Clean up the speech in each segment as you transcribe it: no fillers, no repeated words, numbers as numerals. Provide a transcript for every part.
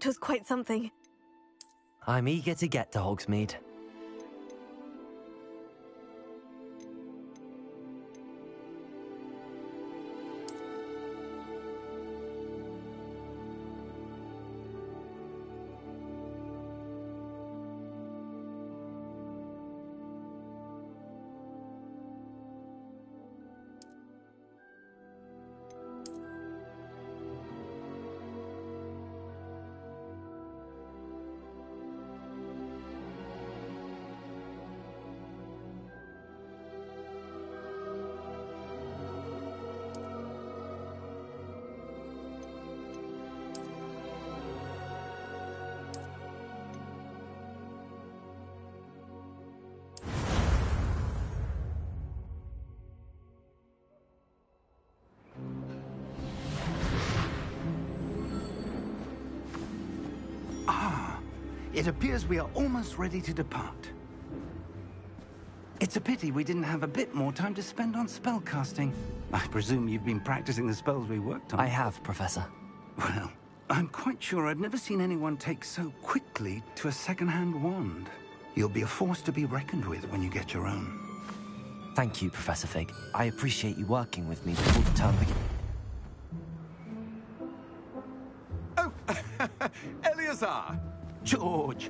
That was quite something. I'm eager to get to Hogsmeade. It appears we are almost ready to depart. It's a pity we didn't have a bit more time to spend on spellcasting. I presume you've been practicing the spells we worked on. I have, Professor. Well, I'm quite sure I've never seen anyone take so quickly to a second-hand wand. You'll be a force to be reckoned with when you get your own. Thank you, Professor Fig. I appreciate you working with me before the term begins. Oh, Eleazar! George,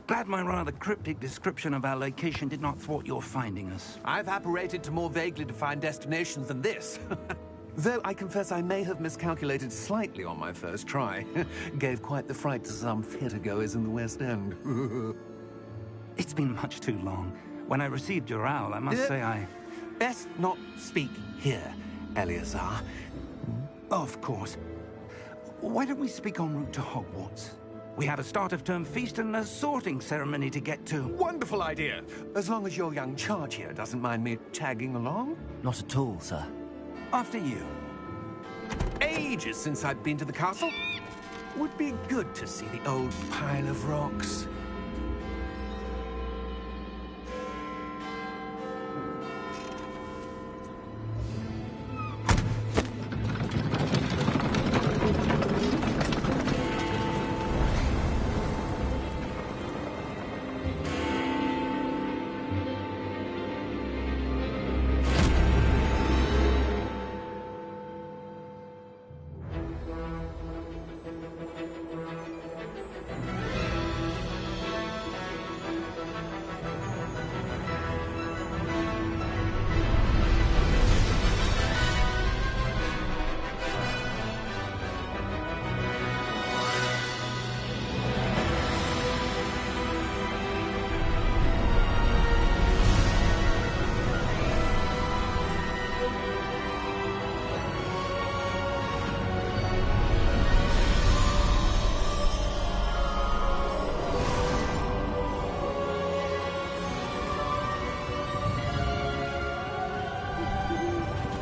glad my rather cryptic description of our location did not thwart your finding us. I've apparated to more vaguely defined destinations than this. Though I confess I may have miscalculated slightly on my first try. Gave quite the fright to some theatre-goers in the West End. It's been much too long. When I received your owl, I must say I... Best not speak here, Eleazar. Of course. Why don't we speak en route to Hogwarts? We have a start-of-term feast and a sorting ceremony to get to. Wonderful idea! As long as your young charge here doesn't mind me tagging along. Not at all, sir. After you. Ages since I've been to the castle. Would be good to see the old pile of rocks.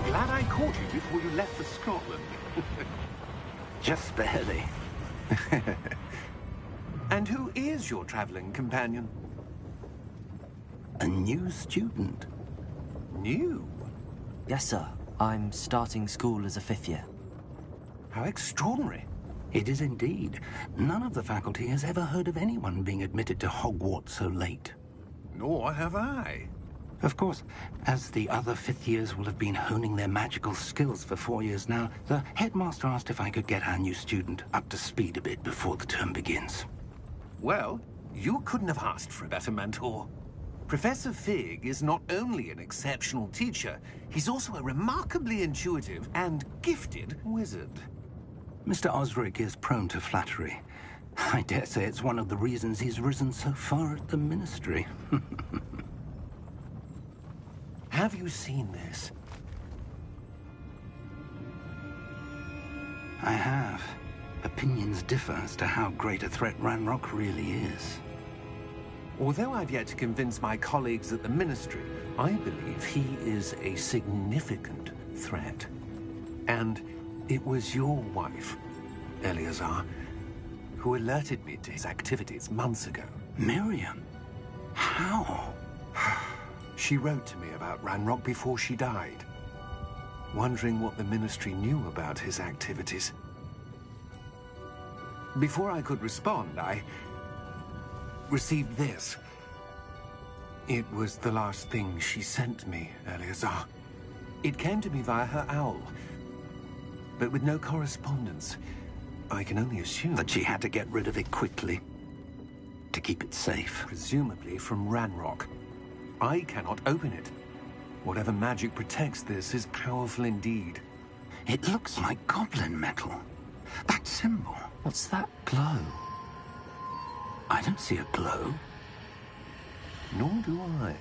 Glad I caught you before you left for Scotland. Just barely. And who is your traveling companion? A new student. New? Yes, sir. I'm starting school as a 5th year. How extraordinary. It is indeed. None of the faculty has ever heard of anyone being admitted to Hogwarts so late. Nor have I. Of course, as the other 5th years will have been honing their magical skills for 4 years now, the headmaster asked if I could get our new student up to speed a bit before the term begins. Well, you couldn't have asked for a better mentor. Professor Fig is not only an exceptional teacher, he's also a remarkably intuitive and gifted wizard. Mr. Osric is prone to flattery. I dare say it's one of the reasons he's risen so far at the Ministry. Have you seen this? I have. Opinions differ as to how great a threat Ranrock really is. Although I've yet to convince my colleagues at the Ministry, I believe he is a significant threat. And it was your wife, Eleazar, who alerted me to his activities months ago. Miriam? How? She wrote to me about Ranrock before she died, wondering what the Ministry knew about his activities. Before I could respond, I received this. It was the last thing she sent me, Eleazar. It came to me via her owl, but with no correspondence. I can only assume That she had to get rid of it quickly, to keep it safe. presumably from Ranrock. I cannot open it. Whatever magic protects this is powerful indeed. It looks like goblin metal. That symbol. What's that glow? I don't see a glow. Nor do I.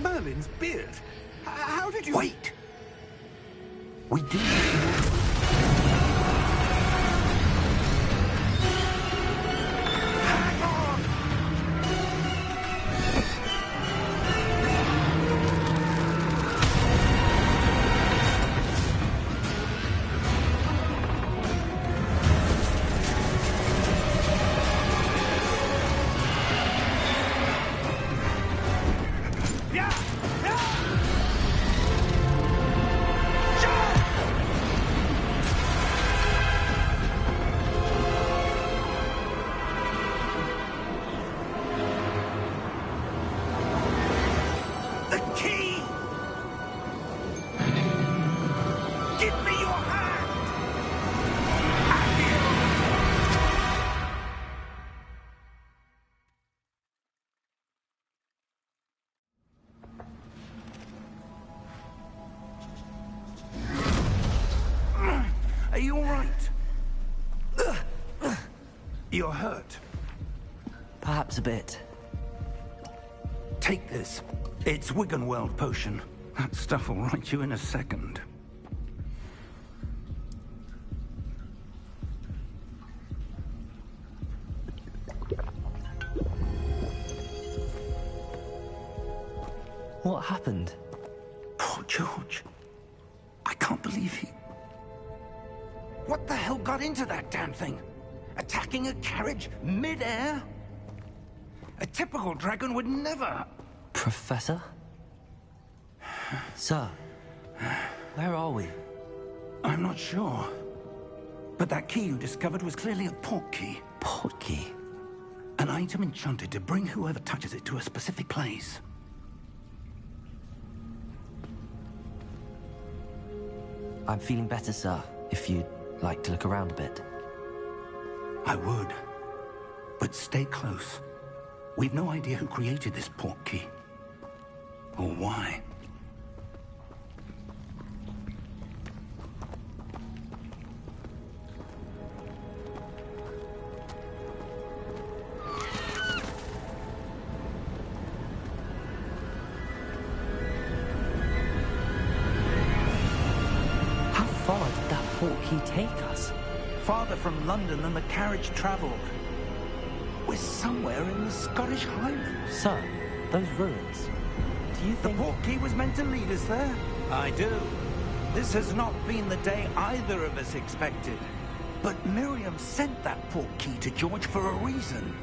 Merlin's beard. How did you... Wait! We do... Hang on! Yeah! Yeah! The key! Give me your hand! Are you all right? You're hurt. Perhaps a bit. Take this. It's Wiggenweld potion. That stuff will right you in a second. What happened? Poor George. I can't believe he... What the hell got into that damn thing? Attacking a carriage mid-air? A typical dragon would never... Professor? Sir, where are we? I'm not sure. But that key you discovered was clearly a port key. Port key? An item enchanted to bring whoever touches it to a specific place. I'm feeling better, sir, if you'd like to look around a bit. I would. But stay close. We've no idea who created this port key. Or why. How far did that port key take us? Farther from London than the carriage travelled. We're somewhere in the Scottish Highlands. Sir, those ruins. Do you The think... port key was meant to lead us there? I do. This has not been the day either of us expected. But Miriam sent that port key to George for a reason.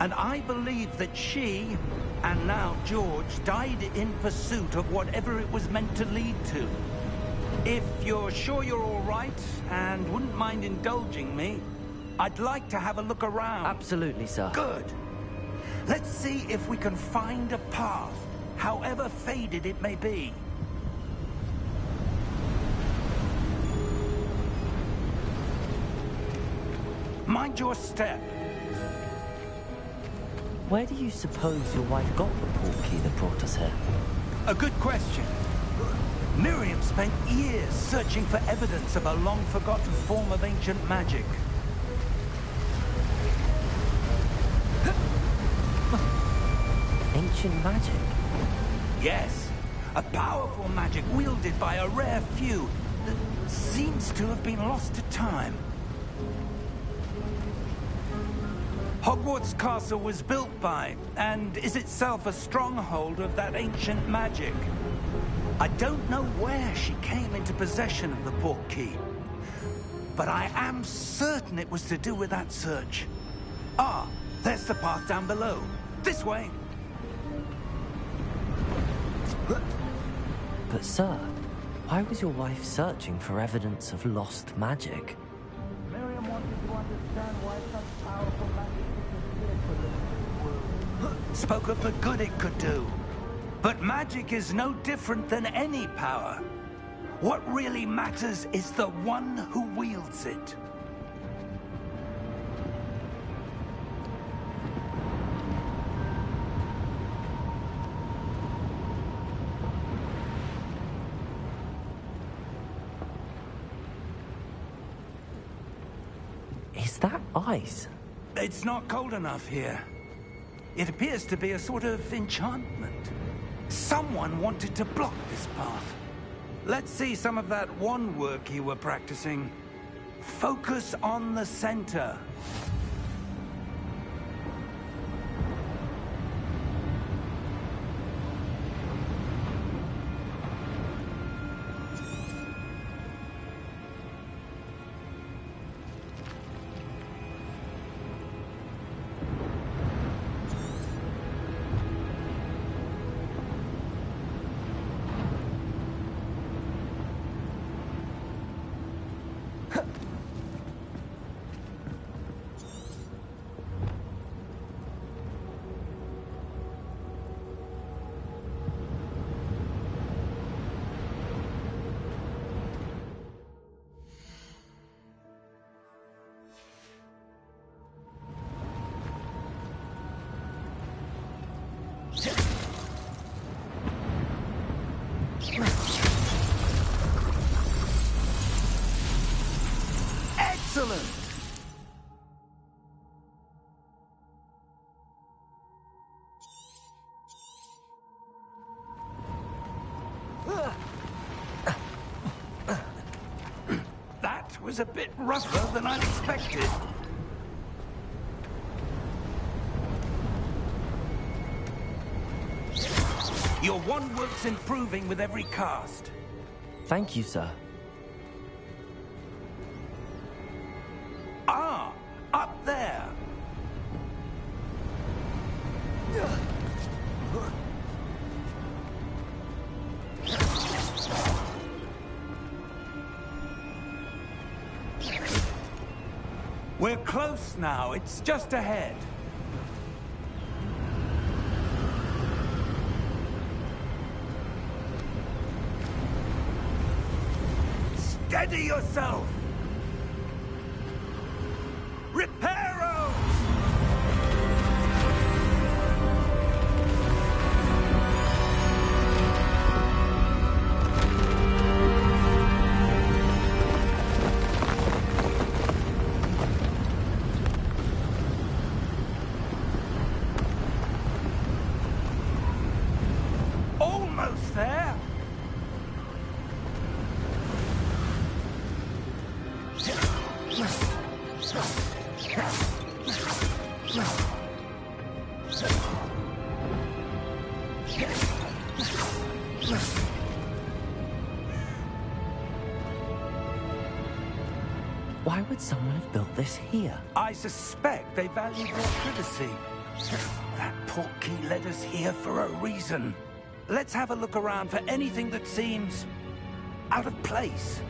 And I believe that she, and now George, died in pursuit of whatever it was meant to lead to. If you're sure you're all right, and wouldn't mind indulging me, I'd like to have a look around. Absolutely, sir. Good. Let's see if we can find a path, however faded it may be. Mind your step. Where do you suppose your wife got the port key that brought us here? A good question. Miriam spent years searching for evidence of a long-forgotten form of ancient magic. Ancient magic? Yes, a powerful magic wielded by a rare few that seems to have been lost to time. Hogwarts Castle was built by, and is itself a stronghold of that ancient magic. I don't know where she came into possession of the port key, but I am certain it was to do with that search. Ah, there's the path down below. This way. But sir, why was your wife searching for evidence of lost magic? Miriam wanted to understand why such powerful magic disappeared from the living world. Spoke of the good it could do. But magic is no different than any power. What really matters is the one who wields it. Is that ice? It's not cold enough here. It appears to be a sort of enchantment. Someone wanted to block this path. Let's see some of that wand work you were practicing. Focus on the center. Excellent! That was a bit rougher than I'd expected. Your wand work's improving with every cast. Thank you, sir. Ah, up there. We're close now. It's just ahead. Steady yourself! Reparo! Almost there! Why would someone have built this here? I suspect they valued their privacy. That portkey led us here for a reason. Let's have a look around for anything that seems out of place.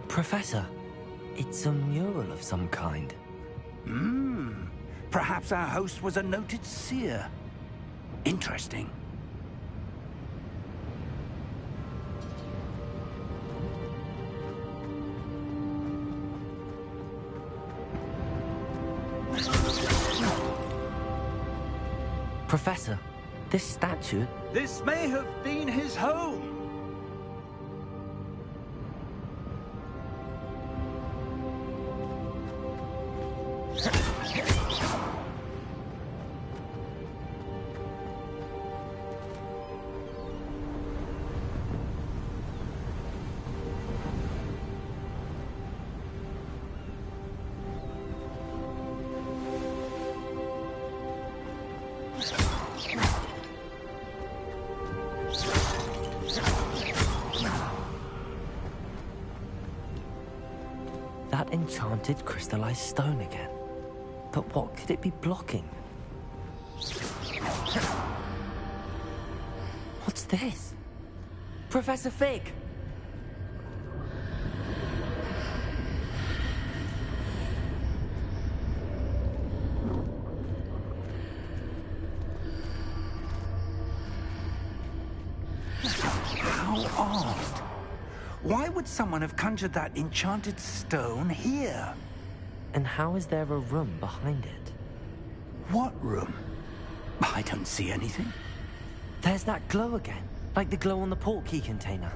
Professor, it's a mural of some kind. Perhaps our host was a noted seer. Interesting. Professor, this statue... This may have been his home. enchanted crystallized stone again. But what could it be blocking? What's this? Professor Fig! How odd. Why would someone have conjured that enchanted stone here? And how is there a room behind it? What room? I don't see anything. There's that glow again, like the glow on the portkey container.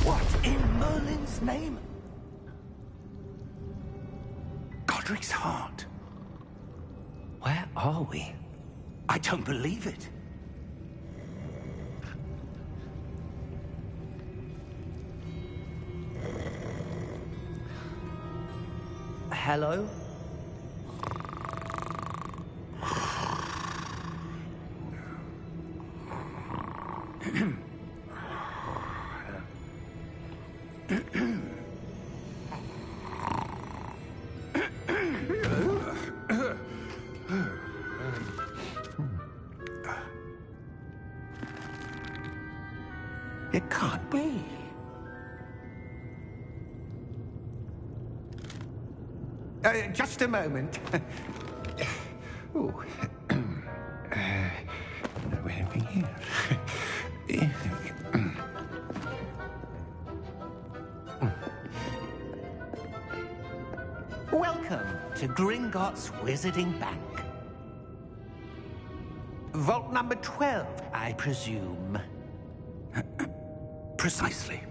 What in Merlin's name? Godric's heart. Where are we? I don't believe it. Hello? It can't be. Just a moment. Ooh. Anything here? Welcome to Gringotts Wizarding Bank. Vault number 12, I presume. Precisely.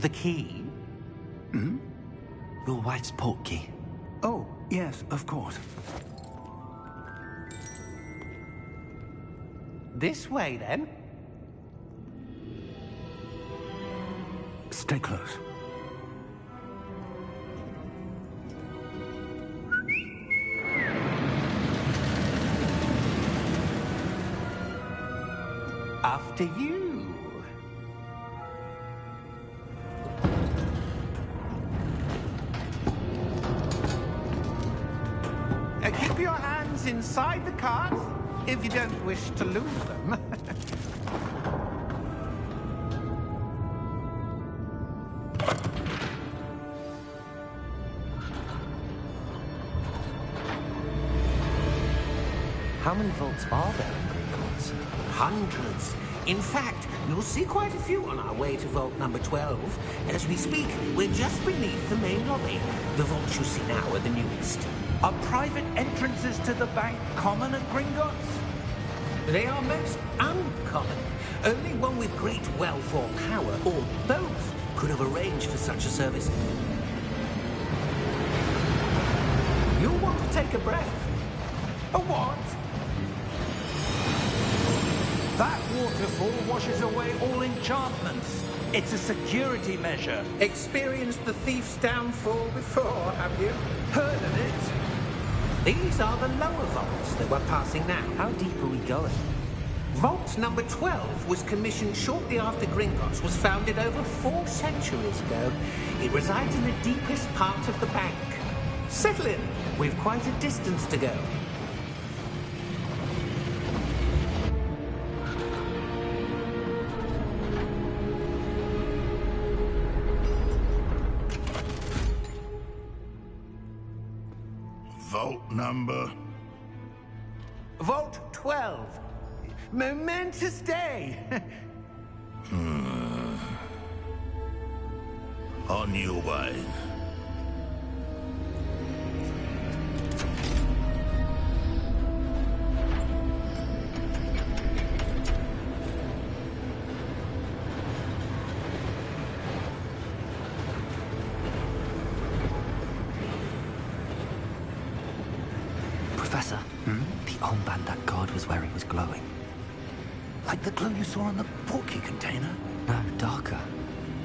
The key? Hmm? Your wife's portkey. Oh, yes, of course. This way, then. Stay close. After you. Keep your hands inside the cart if you don't wish to lose them. How many vaults are there in Gringotts? Hundreds. In fact, you'll see quite a few on our way to vault number 12. As we speak, we're just beneath the main lobby. The vaults you see now are the newest. Are private entrances to the bank common at Gringotts? They are most uncommon. Only one with great wealth or power, or both, could have arranged for such a service. You'll want to take a breath. A what? That waterfall washes away all enchantments. It's a security measure. Experienced the thief's downfall before, have you? Heard of it? These are the lower vaults that we're passing now. How deep are we going? Vault number 12 was commissioned shortly after Gringotts was founded over 4 centuries ago. It resides in the deepest part of the bank. Settle in. We've quite a distance to go. Vault number? Vault 12. Momentous day. On your way. Professor, the armband that guard was wearing was glowing. Like the glow you saw on the portkey container? No, darker.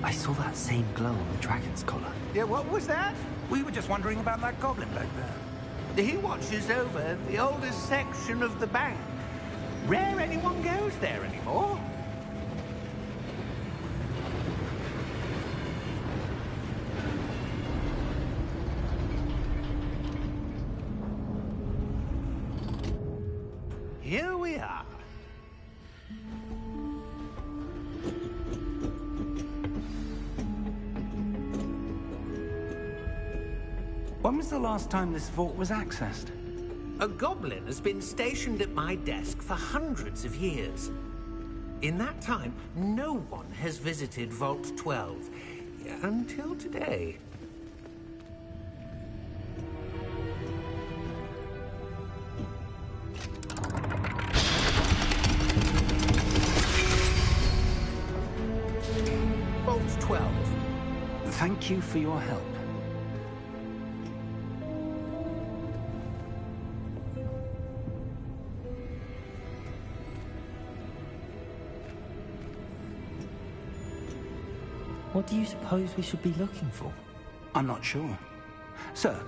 I saw that same glow on the dragon's collar. Yeah, what was that? We were just wondering about that goblin back there. He watches over the oldest section of the bank. Rare anyone goes there anymore. Here we are. When was the last time this vault was accessed? A goblin has been stationed at my desk for hundreds of years. In that time, no one has visited Vault 12. Until today. Vault 12. Thank you for your help. What do you suppose we should be looking for? I'm not sure. Sir,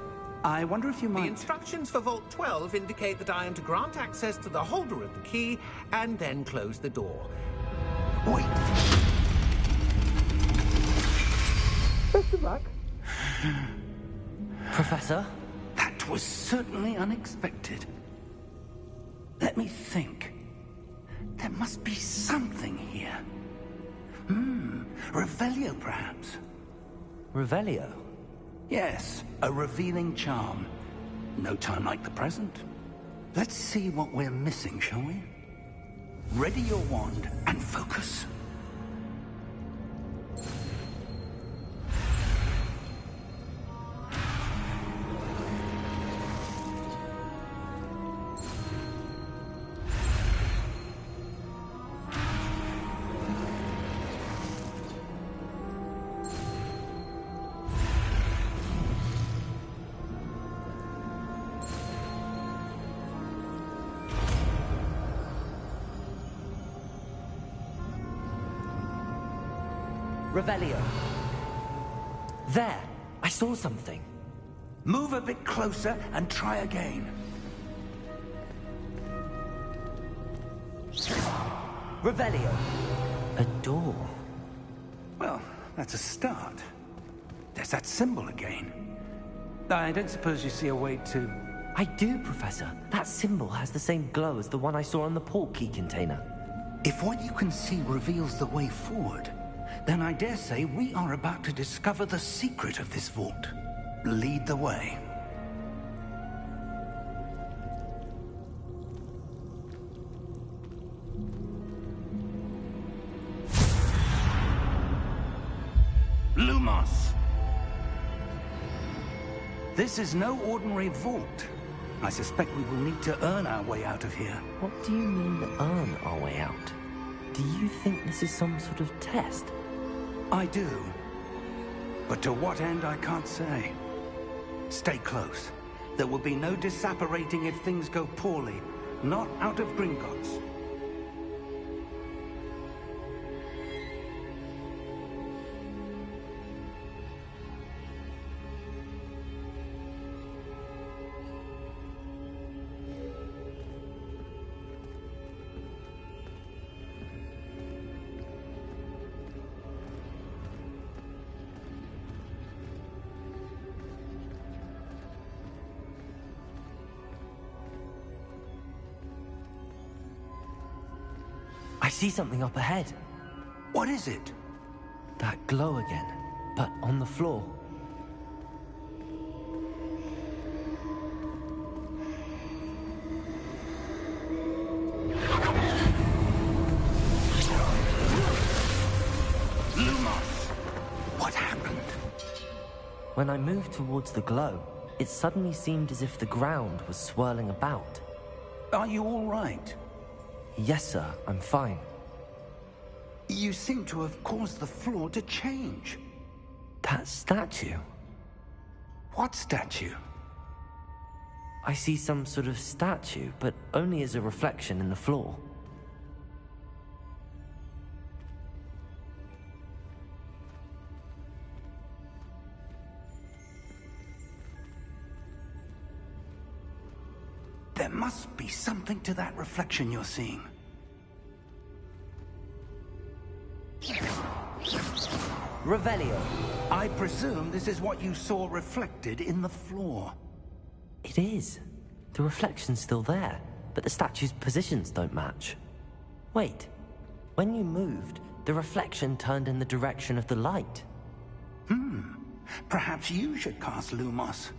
I wonder if you The might... instructions for Vault 12 indicate that I am to grant access to the holder of the key and then close the door. Wait! Best of luck. Professor? That was certainly unexpected. Let me think. There must be something here. Revelio, perhaps? Revelio? Yes, a revealing charm. No time like the present. Let's see what we're missing, shall we? Ready your wand and focus. Revelio. There! I saw something. Move a bit closer and try again. Revelio. A door. Well, that's a start. There's that symbol again. I don't suppose you see a way to... I do, Professor. That symbol has the same glow as the one I saw on the port key container. If what you can see reveals the way forward, then I dare say we are about to discover the secret of this vault. Lead the way. Lumos! This is no ordinary vault. I suspect we will need to earn our way out of here. What do you mean, earn our way out? Do you think this is some sort of test? I do. But to what end, I can't say. Stay close. There will be no disapparating if things go poorly. Not out of Gringotts. I see something up ahead. What is it? That glow again, but on the floor. Lumos! What happened? When I moved towards the glow, it suddenly seemed as if the ground was swirling about. Are you all right? Yes, sir, I'm fine. You seem to have caused the floor to change. That statue? What statue? I see some sort of statue, but only as a reflection in the floor. There must be something to that reflection you're seeing. Revelio. I presume this is what you saw reflected in the floor. It is. The reflection's still there, but the statue's positions don't match. Wait. When you moved, the reflection turned in the direction of the light. Perhaps you should cast Lumos.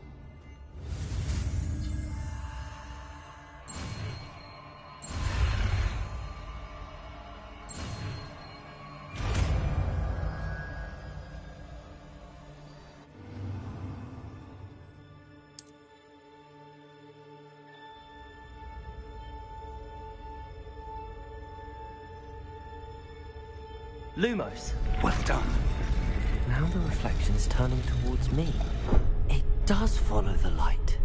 Lumos. Well done. Now the reflection's turning towards me. It does follow the light.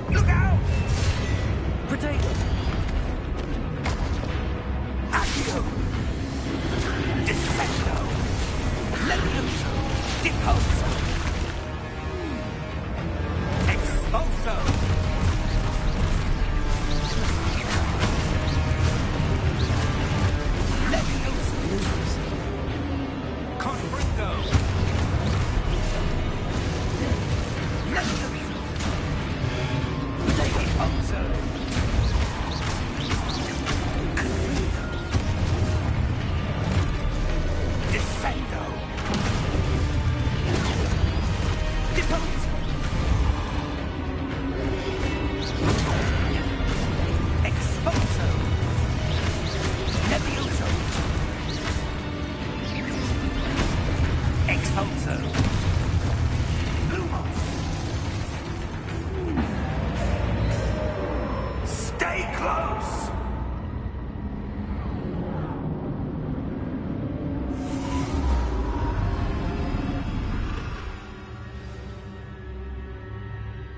Look out! Potato! Accio! Descendo! Levioso! Deposo! Expulso! Levioso! Conbricto! Levioso! Deposo! Descendo! Deposo! Expulso! Levioso! Expulso! Lumos! Stay close!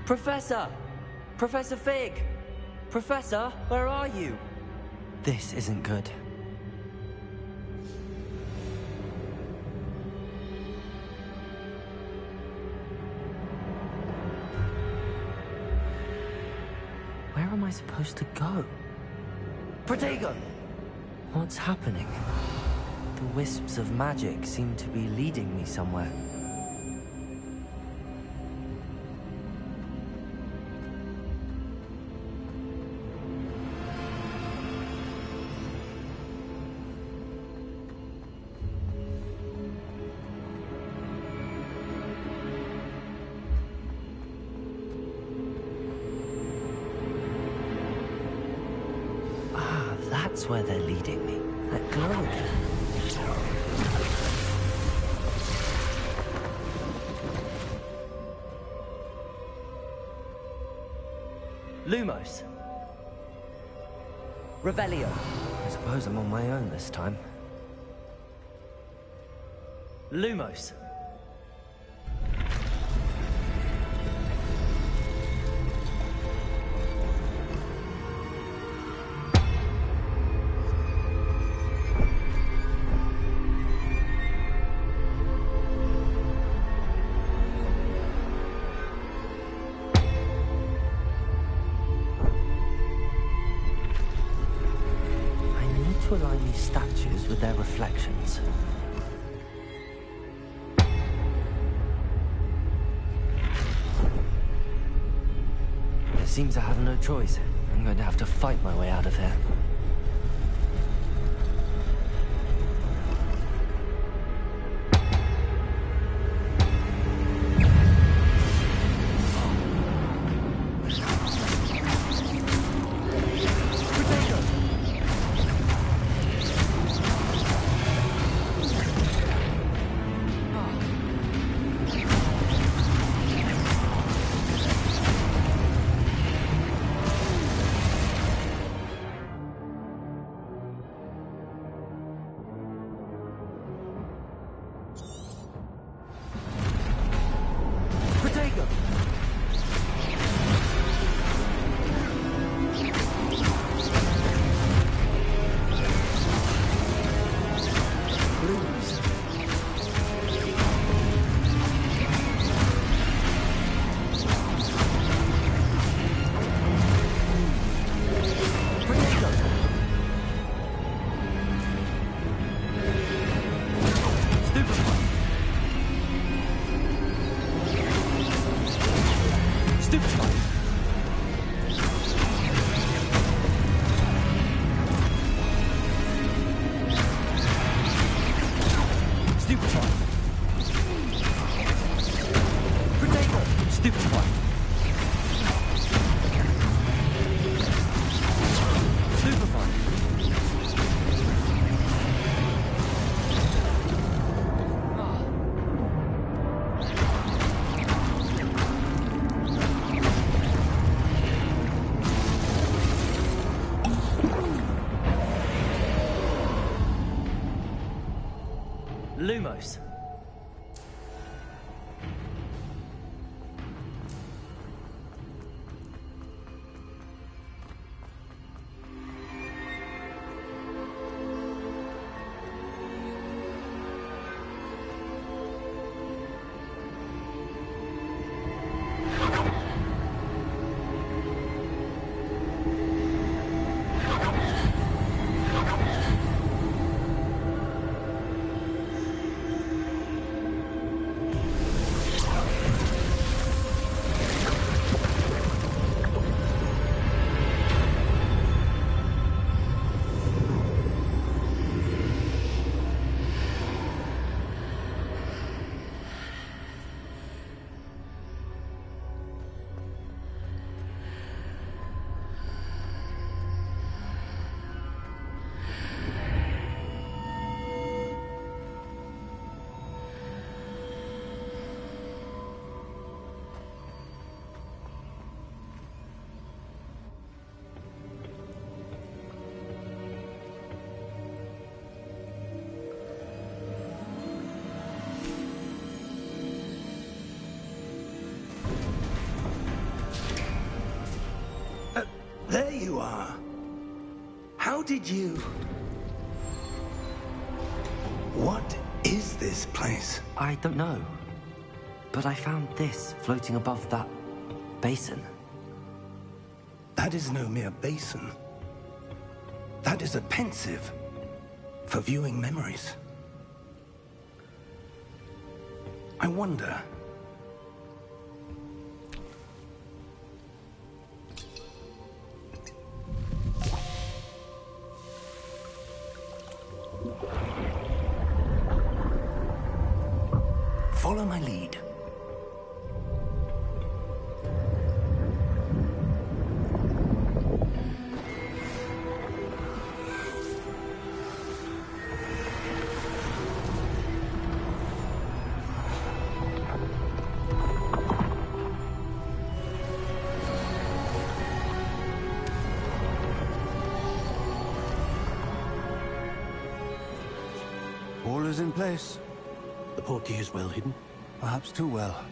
Professor! Professor Fig! Professor, where are you? This isn't good. Where am I supposed to go? Protego! What's happening? The wisps of magic seem to be leading me somewhere. That's where they're leading me. That glow again. Lumos. Revelio. I suppose I'm on my own this time. Lumos. To align these statues with their reflections. It seems I have no choice. I'm going to have to fight my way out of here. Lumos. There you are. How did you... What is this place? I don't know. But I found this floating above that basin. That is no mere basin. That is a pensive for viewing memories. I wonder... Follow my lead. All is in place. The portkey is well hidden. Perhaps too well.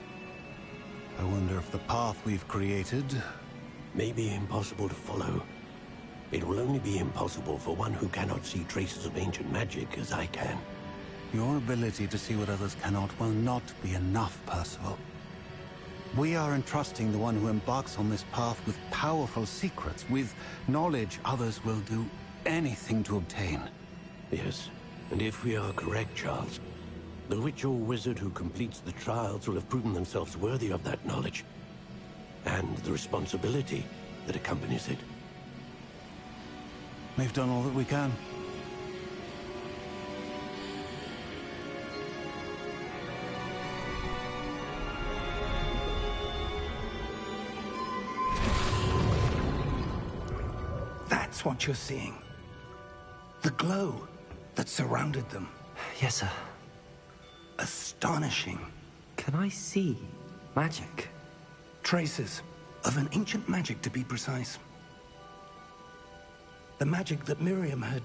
I wonder if the path we've created... May be impossible to follow. It will only be impossible for one who cannot see traces of ancient magic as I can. Your ability to see what others cannot will not be enough, Percival. We are entrusting the one who embarks on this path with powerful secrets, with knowledge others will do anything to obtain. Yes, and if we are correct, Charles, the witch or wizard who completes the trials will have proven themselves worthy of that knowledge, and the responsibility that accompanies it. We've done all that we can. That's what you're seeing. The glow that surrounded them. Yes, sir. Astonishing. Can I see magic? Traces of an ancient magic, to be precise. The magic that Miriam had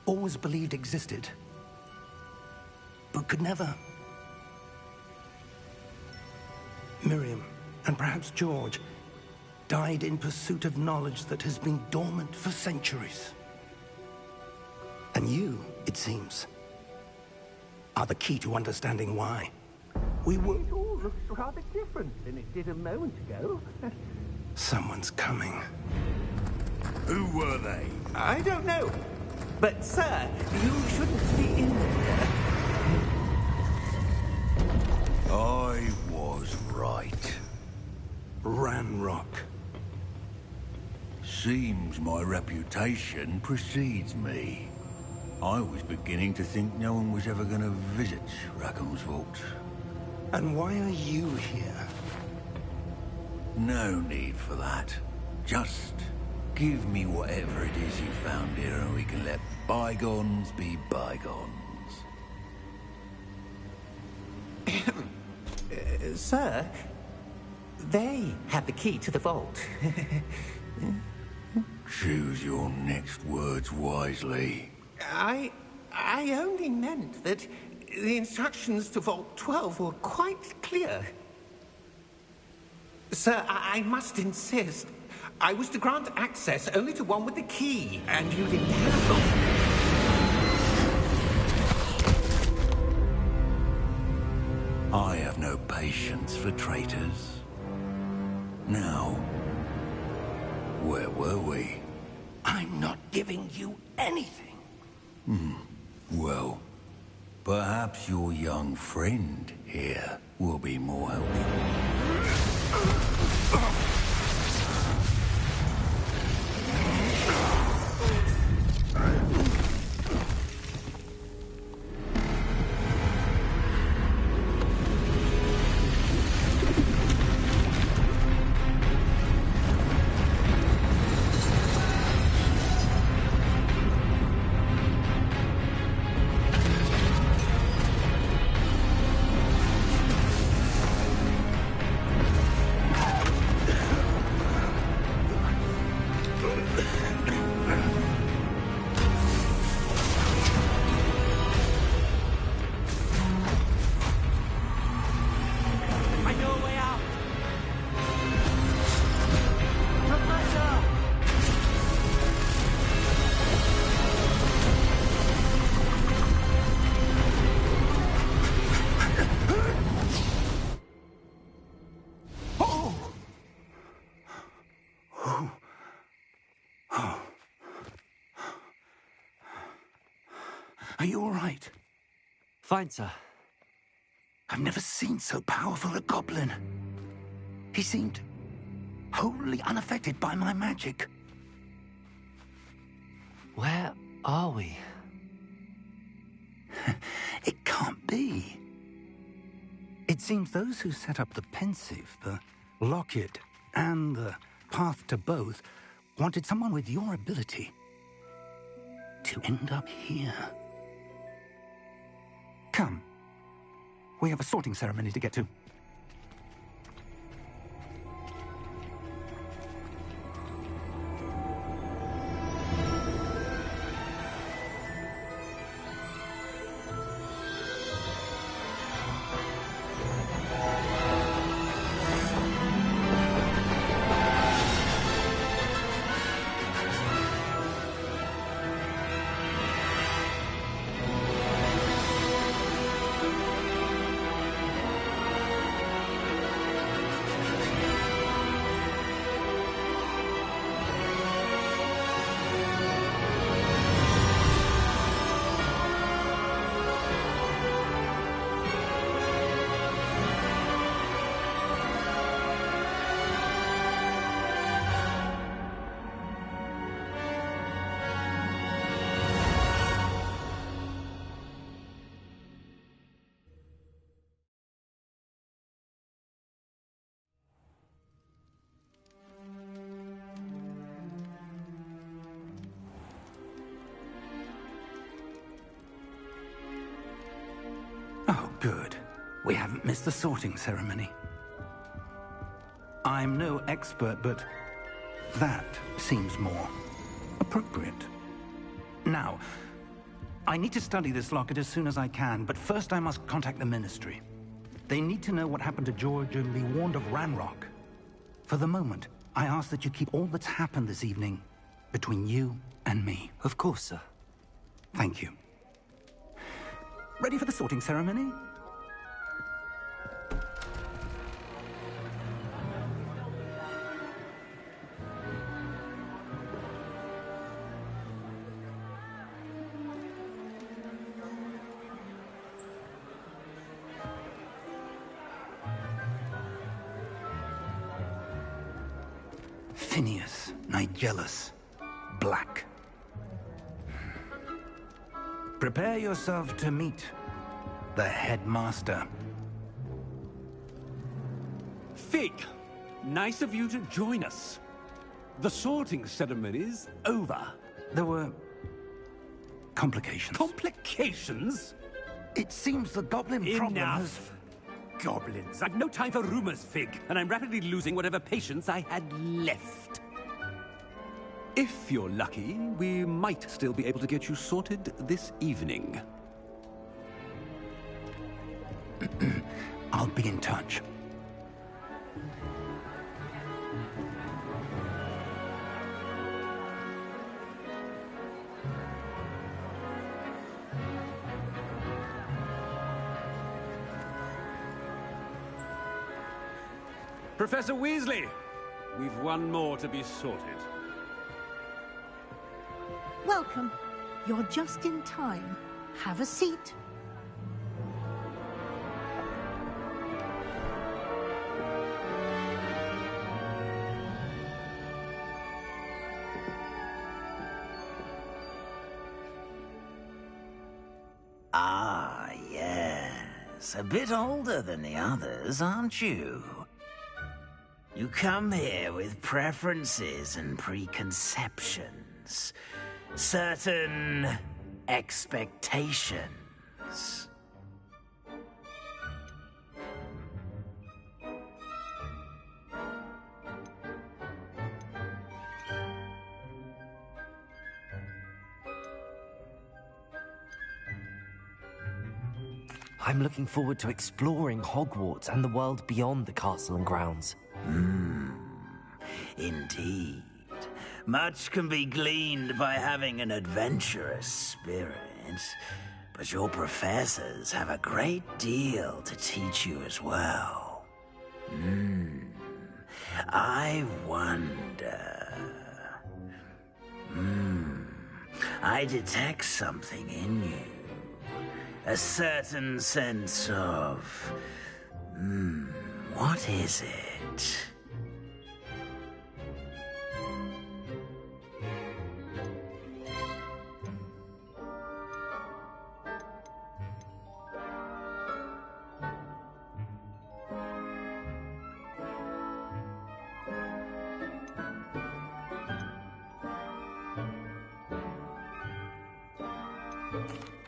always believed existed, but could never. Miriam, and perhaps George, died in pursuit of knowledge that has been dormant for centuries. And you, it seems, are the key to understanding why. We will... It all looks rather different than it did a moment ago. Someone's coming. Who were they? I don't know. But, sir, you shouldn't be in there. I was right. Ranrock. Seems my reputation precedes me. I was beginning to think no one was ever going to visit Rackham's vault. And why are you here? No need for that. Just give me whatever it is you found here and we can let bygones be bygones. Sir, they had the key to the vault. Choose your next words wisely. I only meant that The instructions to Vault 12 were quite clear. Sir, I must insist. I was to grant access only to one with the key, and you didn't have them. I have no patience for traitors. Now, where were we? I'm not giving you anything. Well, perhaps your young friend here will be more helpful. Are you all right? Fine, sir. I've never seen so powerful a goblin. He seemed wholly unaffected by my magic. Where are we? It can't be. It seems those who set up the Pensive, the Locket, and the Path to Both wanted someone with your ability to end up here. Come. We have a sorting ceremony to get to. Oh, good. We haven't missed the sorting ceremony. I'm no expert, but that seems more appropriate. Now, I need to study this locket as soon as I can, but first I must contact the Ministry. They need to know what happened to George and be warned of Ranrock. For the moment, I ask that you keep all that's happened this evening between you and me. Of course, sir. Thank you. Ready for the sorting ceremony? Phineas, Nigellus, Black. Prepare yourself to meet the headmaster. Fig, nice of you to join us. The sorting ceremony's over. There were complications. Complications? It seems the goblin problem has... Enough. Goblins. I've no time for rumors, Fig, and I'm rapidly losing whatever patience I had left. If you're lucky, we might still be able to get you sorted this evening. I'll be in touch. Professor Weasley, we've one more to be sorted. Welcome. You're just in time. Have a seat. Ah, yes. A bit older than the others, aren't you? You come here with preferences and preconceptions. Certain expectations. I'm looking forward to exploring Hogwarts and the world beyond the castle and grounds. Indeed. Much can be gleaned by having an adventurous spirit, but your professors have a great deal to teach you as well. I wonder... I detect something in you. A certain sense of... what is it?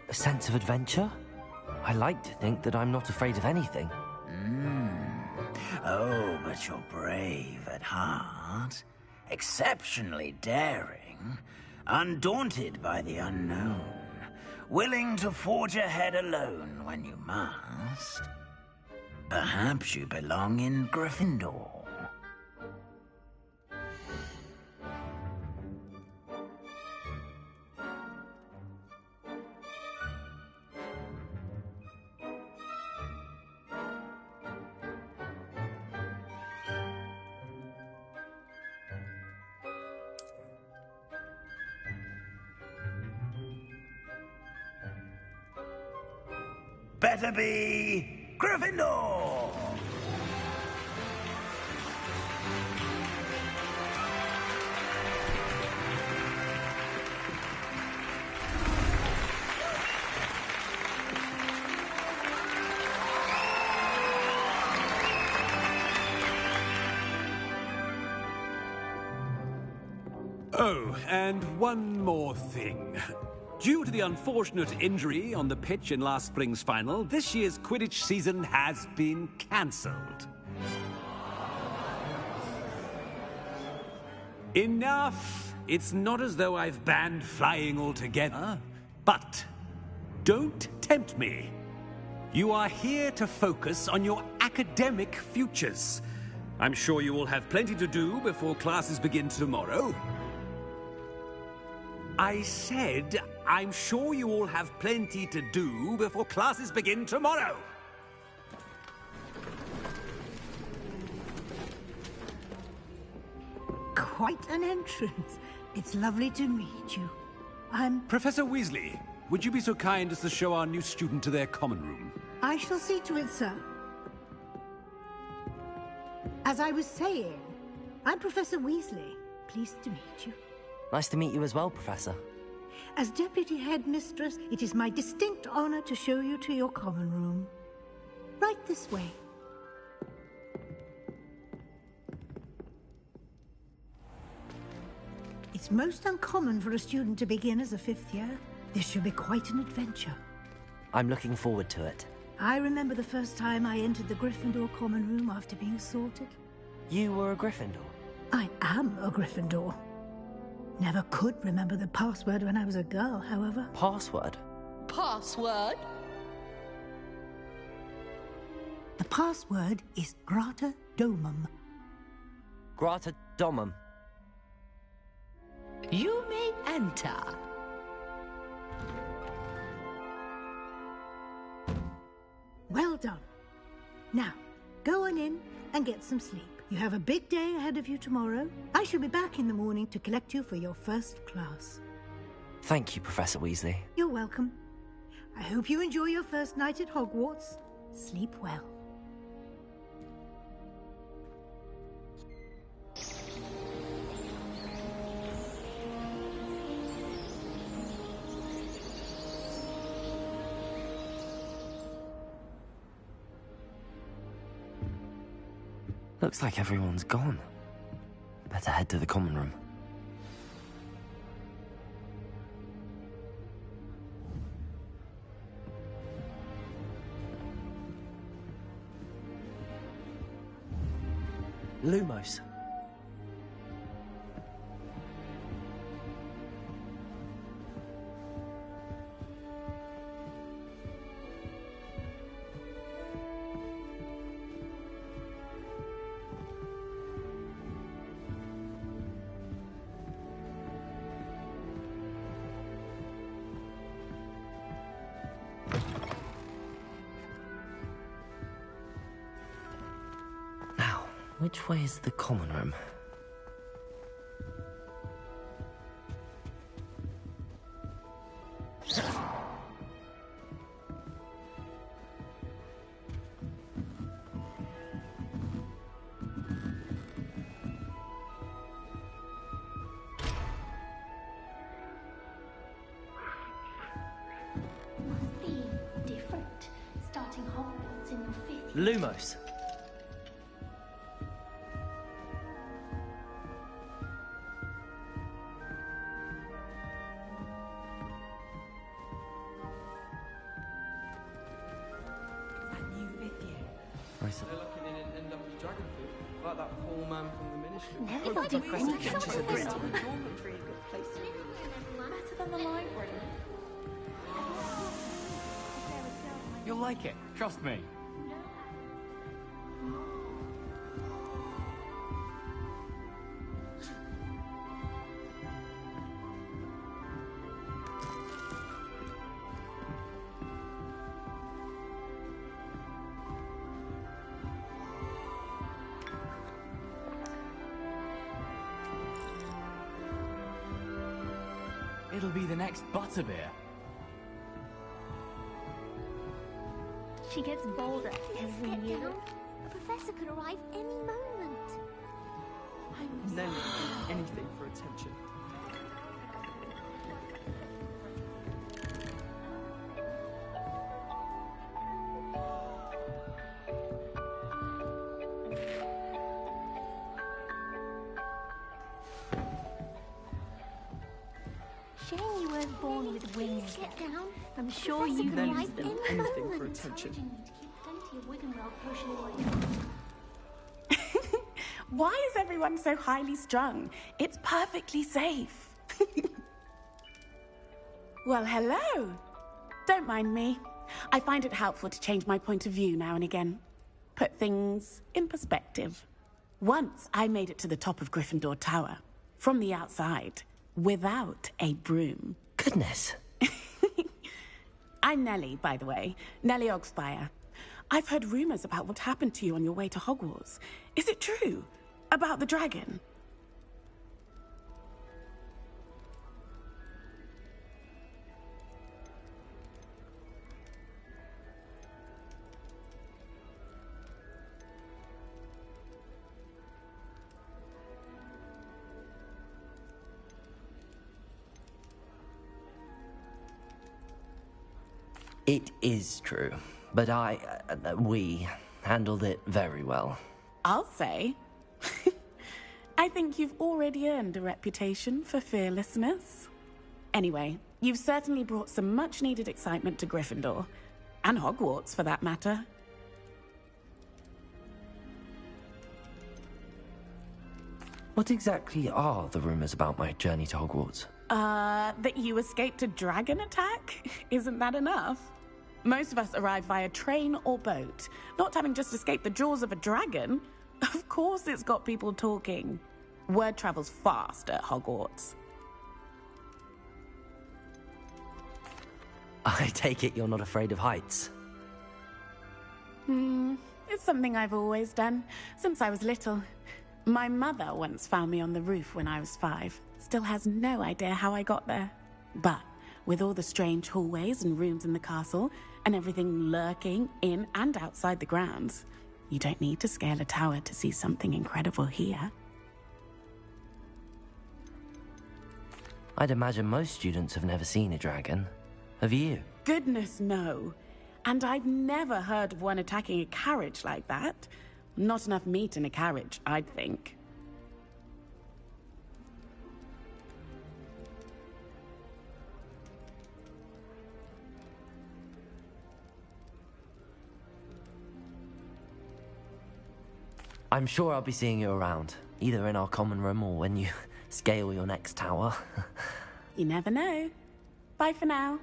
A sense of adventure? I like to think that I'm not afraid of anything. Oh, but you're brave at heart, exceptionally daring, undaunted by the unknown, willing to forge ahead alone when you must. Perhaps you belong in Gryffindor. Better be Gryffindor! Oh, and one more thing. Due to the unfortunate injury on the pitch in last spring's final, this year's Quidditch season has been cancelled. Enough! It's not as though I've banned flying altogether. But don't tempt me. You are here to focus on your academic futures. I'm sure you will have plenty to do before classes begin tomorrow. I said, I'm sure you all have plenty to do before classes begin tomorrow. Quite an entrance. It's lovely to meet you. I'm... Professor Weasley, would you be so kind as to show our new student to their common room? I shall see to it, sir. As I was saying, I'm Professor Weasley. Pleased to meet you. Nice to meet you as well, Professor. As Deputy Headmistress, it is my distinct honor to show you to your common room. Right this way. It's most uncommon for a student to begin as a fifth year. This should be quite an adventure. I'm looking forward to it. I remember the first time I entered the Gryffindor common room after being sorted. You were a Gryffindor? I am a Gryffindor. Never could remember the password when I was a girl, however. Password? Password? password is Grata Domum. Grata Domum. You may enter. Well done. Now, go on in and get some sleep. You have a big day ahead of you tomorrow. I shall be back in the morning to collect you for your first class. Thank you, Professor Weasley. You're welcome. I hope you enjoy your first night at Hogwarts. Sleep well. Looks like everyone's gone. Better head to the common room. Lumos. Which way is the common room? Must be different, starting Hogwarts in your 5th year. Lumos. They're looking in and end up as dragon food, like that poor man from the ministry. Never got a Pretty catches of good place. Better than the library. You'll like it, trust me. It'll be the next butterbeer. She gets bolder every year. A professor could arrive any moment. Nelly did anything for attention. Shame you weren't born with wings. Get down. I'm sure you can Nelly's arrive did any anything for moment. attention. Why is everyone so highly strung? It's perfectly safe. Well, hello. Don't mind me. I find it helpful to change my point of view now and again. Put things in perspective. Once I made it to the top of Gryffindor Tower, from the outside, without a broom. Goodness. I'm Nellie, by the way. Nellie Ogspire. I've heard rumors about what happened to you on your way to Hogwarts. Is it true? About the dragon? It is true, but we handled it very well. I'll say. I think you've already earned a reputation for fearlessness. Anyway, you've certainly brought some much-needed excitement to Gryffindor. And Hogwarts, for that matter. What exactly are the rumors about my journey to Hogwarts? That you escaped a dragon attack? Isn't that enough? Most of us arrive via train or boat, not having just escaped the jaws of a dragon. Of course it's got people talking. Word travels fast at Hogwarts. I take it you're not afraid of heights. It's something I've always done, since I was little. My mother once found me on the roof when I was 5. Still has no idea how I got there. But with all the strange hallways and rooms in the castle, and everything lurking in and outside the grounds, you don't need to scale a tower to see something incredible here. I'd imagine most students have never seen a dragon. Have you? Goodness, no. And I've never heard of one attacking a carriage like that. Not enough meat in a carriage, I'd think. I'm sure I'll be seeing you around, either in our common room or when you scale your next tower. You never know. Bye for now.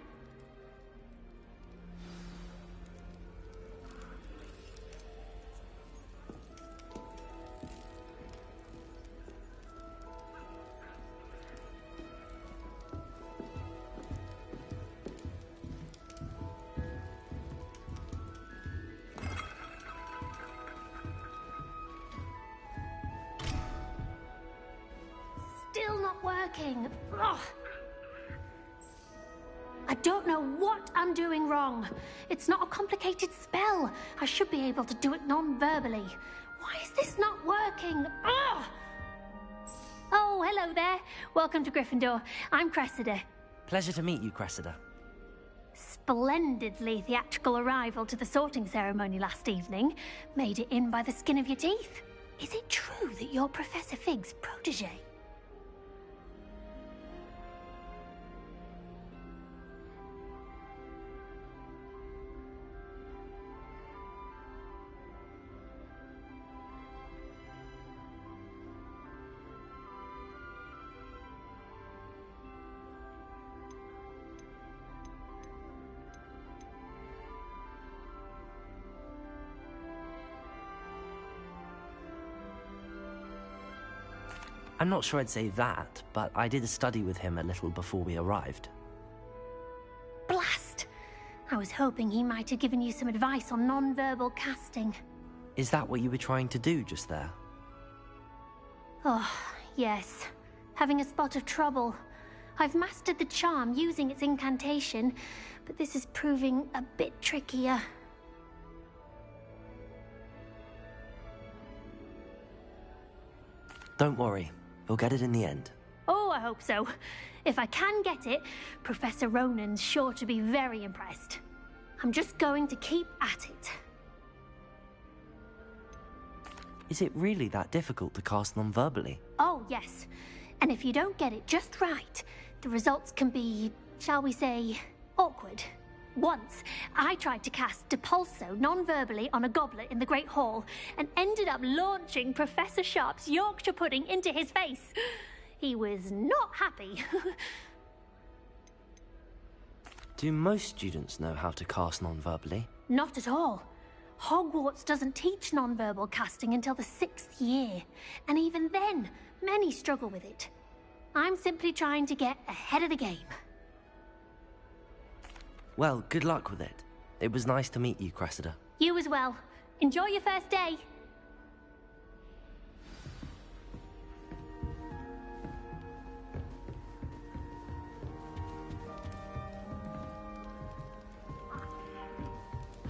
Still not working. Ugh. I don't know what I'm doing wrong. It's not a complicated spell. I should be able to do it non-verbally. Why is this not working? Ugh. Oh, hello there. Welcome to Gryffindor. I'm Cressida. Pleasure to meet you, Cressida. Splendidly theatrical arrival to the sorting ceremony last evening. Made it in by the skin of your teeth. Is it true that you're Professor Fig's protege? I'm not sure I'd say that, but I did study with him a little before we arrived. Blast! I was hoping he might have given you some advice on non-verbal casting. Is that what you were trying to do just there? Oh, yes. Having a spot of trouble. I've mastered the charm using its incantation, but this is proving a bit trickier. Don't worry, you'll get it in the end. Oh, I hope so. If I can get it, Professor Ronan's sure to be very impressed. I'm just going to keep at it. Is it really that difficult to cast non-verbally? Oh, yes. And if you don't get it just right, the results can be, shall we say, awkward. Once, I tried to cast Depulso non-verbally on a goblet in the Great Hall and ended up launching Professor Sharp's Yorkshire pudding into his face. He was not happy. Do most students know how to cast non-verbally? Not at all. Hogwarts doesn't teach non-verbal casting until the 6th year, and even then, many struggle with it. I'm simply trying to get ahead of the game. Well, good luck with it. It was nice to meet you, Cressida. You as well. Enjoy your first day.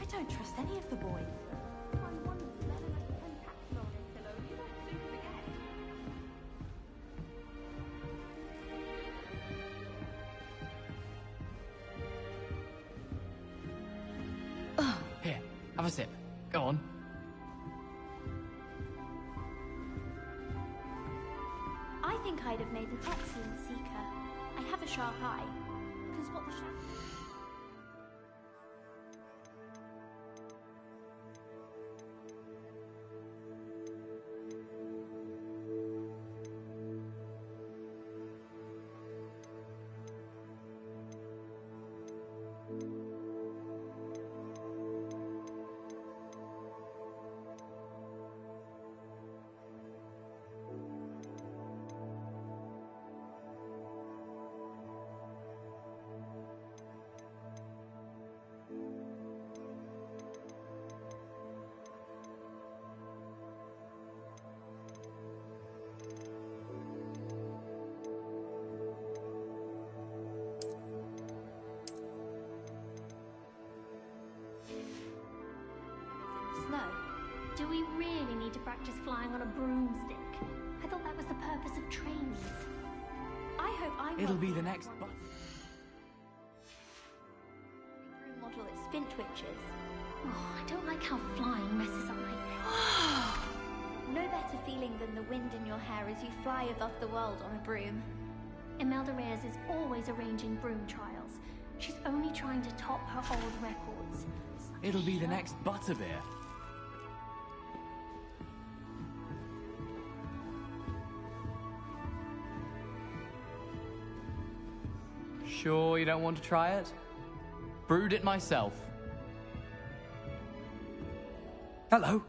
I don't trust any of the boys. Here, have a sip. Go on. I think I'd have made an excellent seeker. I have a sharp eye. Can spot the shadow. know. Do we really need to practice flying on a broomstick? I thought that was the purpose of trains. I hope I'm It'll not be the the next one. button. Broom model at Spintwitches. Oh, I don't like how flying messes up my... No better feeling than the wind in your hair as you fly above the world on a broom. Imelda Reyes is always arranging broom trials. She's only trying to top her old records. It'll be the next Butterbeer. Sure you don't want to try it? Brewed it myself. Hello,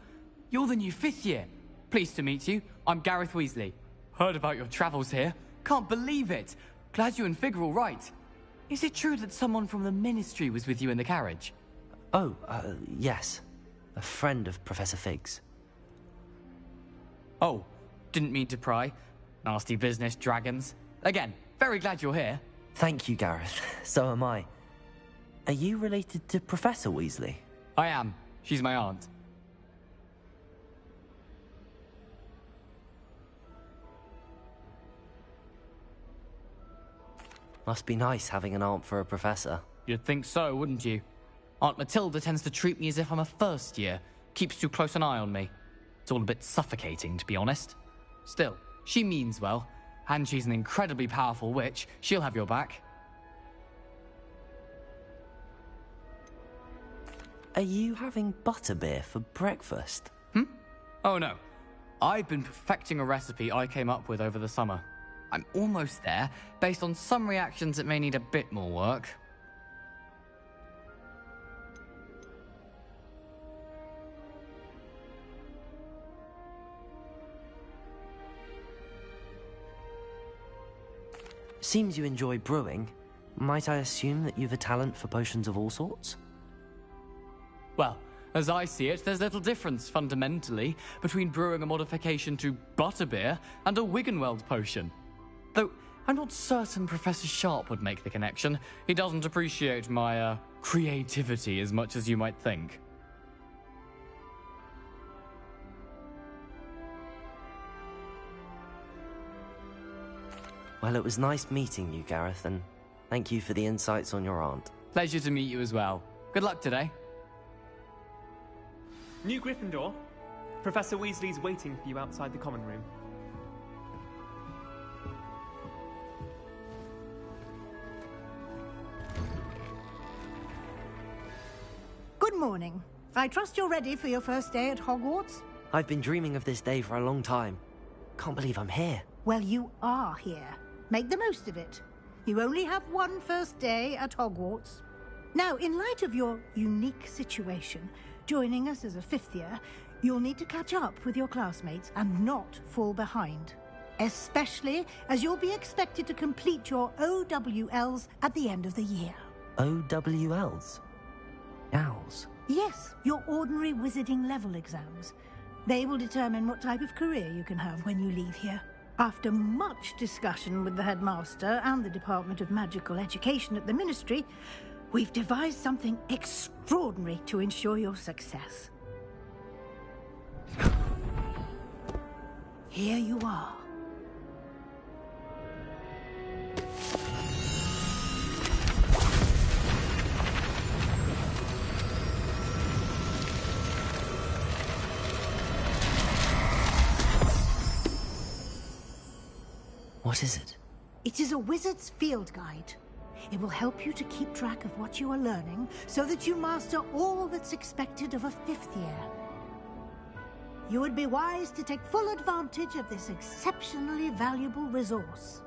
you're the new 5th year. Pleased to meet you. I'm Gareth Weasley. Heard about your travels here. Can't believe it. Glad you and Fig are all right. Is it true that someone from the Ministry was with you in the carriage? Oh, yes. A friend of Professor Fig's. Oh, didn't mean to pry. Nasty business, dragons. Again, very glad you're here. Thank you, Gareth. So am I. Are you related to Professor Weasley? I am. She's my aunt. Must be nice having an aunt for a professor. You'd think so, wouldn't you? Aunt Matilda tends to treat me as if I'm a first year. Keeps too close an eye on me. It's all a bit suffocating, to be honest. Still, she means well. And she's an incredibly powerful witch. She'll have your back. Are you having butterbeer for breakfast? Oh no. I've been perfecting a recipe I came up with over the summer. I'm almost there. Based on some reactions, it may need a bit more work. Seems you enjoy brewing. Might I assume that you've a talent for potions of all sorts? Well, as I see it, there's little difference, fundamentally, between brewing a modification to butterbeer and a Wiggenweld potion. Though, I'm not certain Professor Sharp would make the connection. He doesn't appreciate my, creativity as much as you might think. Well, it was nice meeting you, Gareth, and thank you for the insights on your aunt. Pleasure to meet you as well. Good luck today. New Gryffindor. Professor Weasley's waiting for you outside the common room. Good morning. I trust you're ready for your first day at Hogwarts? I've been dreaming of this day for a long time. Can't believe I'm here. Well, you are here. Make the most of it. You only have one first day at Hogwarts. Now, in light of your unique situation, joining us as a 5th year, you'll need to catch up with your classmates and not fall behind. Especially as you'll be expected to complete your OWLs at the end of the year. OWLs? Owls? Yes, your ordinary wizarding level exams. They will determine what type of career you can have when you leave here. After much discussion with the headmaster and the Department of Magical Education at the Ministry, we've devised something extraordinary to ensure your success. Here you are. What is it? It is a wizard's field guide. It will help you to keep track of what you are learning so that you master all that's expected of a 5th year. You would be wise to take full advantage of this exceptionally valuable resource.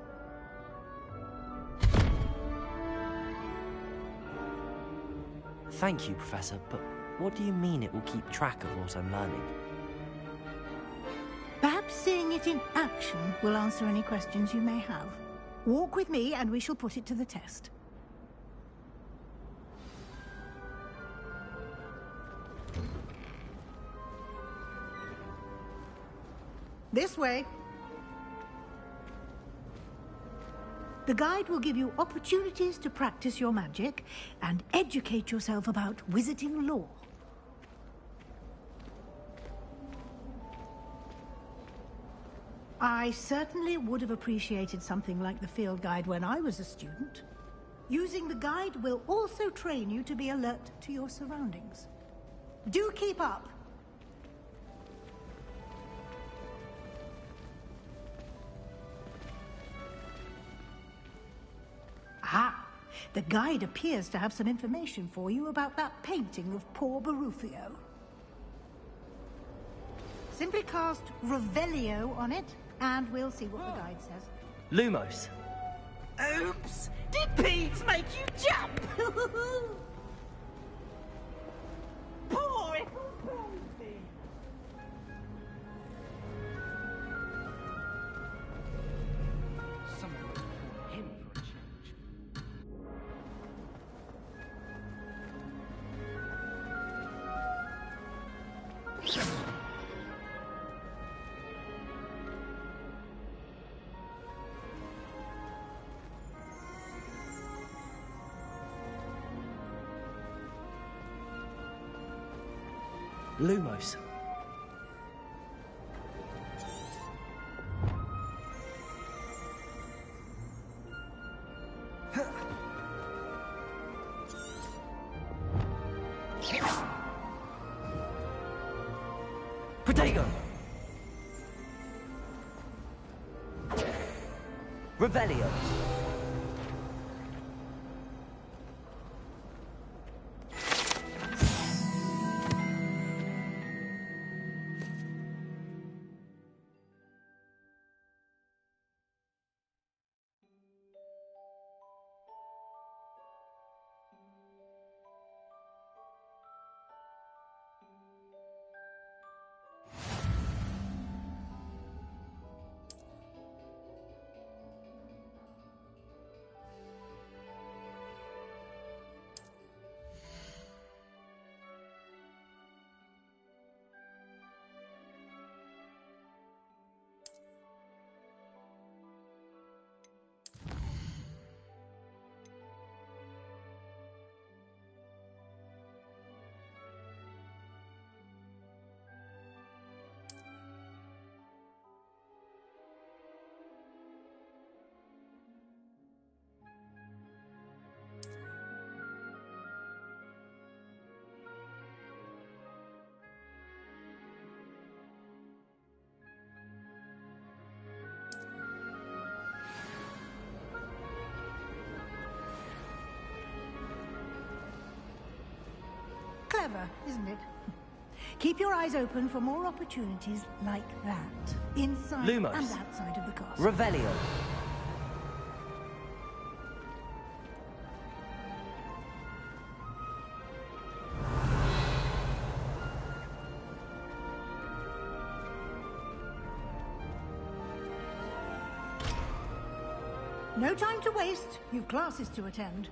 Thank you, Professor, but what do you mean it will keep track of what I'm learning? Perhaps seeing it in action will answer any questions you may have. Walk with me and we shall put it to the test. This way. The guide will give you opportunities to practice your magic and educate yourself about wizarding lore. I certainly would have appreciated something like the field guide when I was a student. Using the guide will also train you to be alert to your surroundings. Do keep up! Ah, the guide appears to have some information for you about that painting of poor Barufio. Simply cast Revelio on it, and we'll see what the guide says. Lumos. Oops! Did peeves make you jump? Poor little baby. Someone call him for a change. Lumos. Protego. Revelio. Clever, isn't it? Keep your eyes open for more opportunities like that, inside Lumos. and outside of the castle. Revelio. No time to waste. You've classes to attend.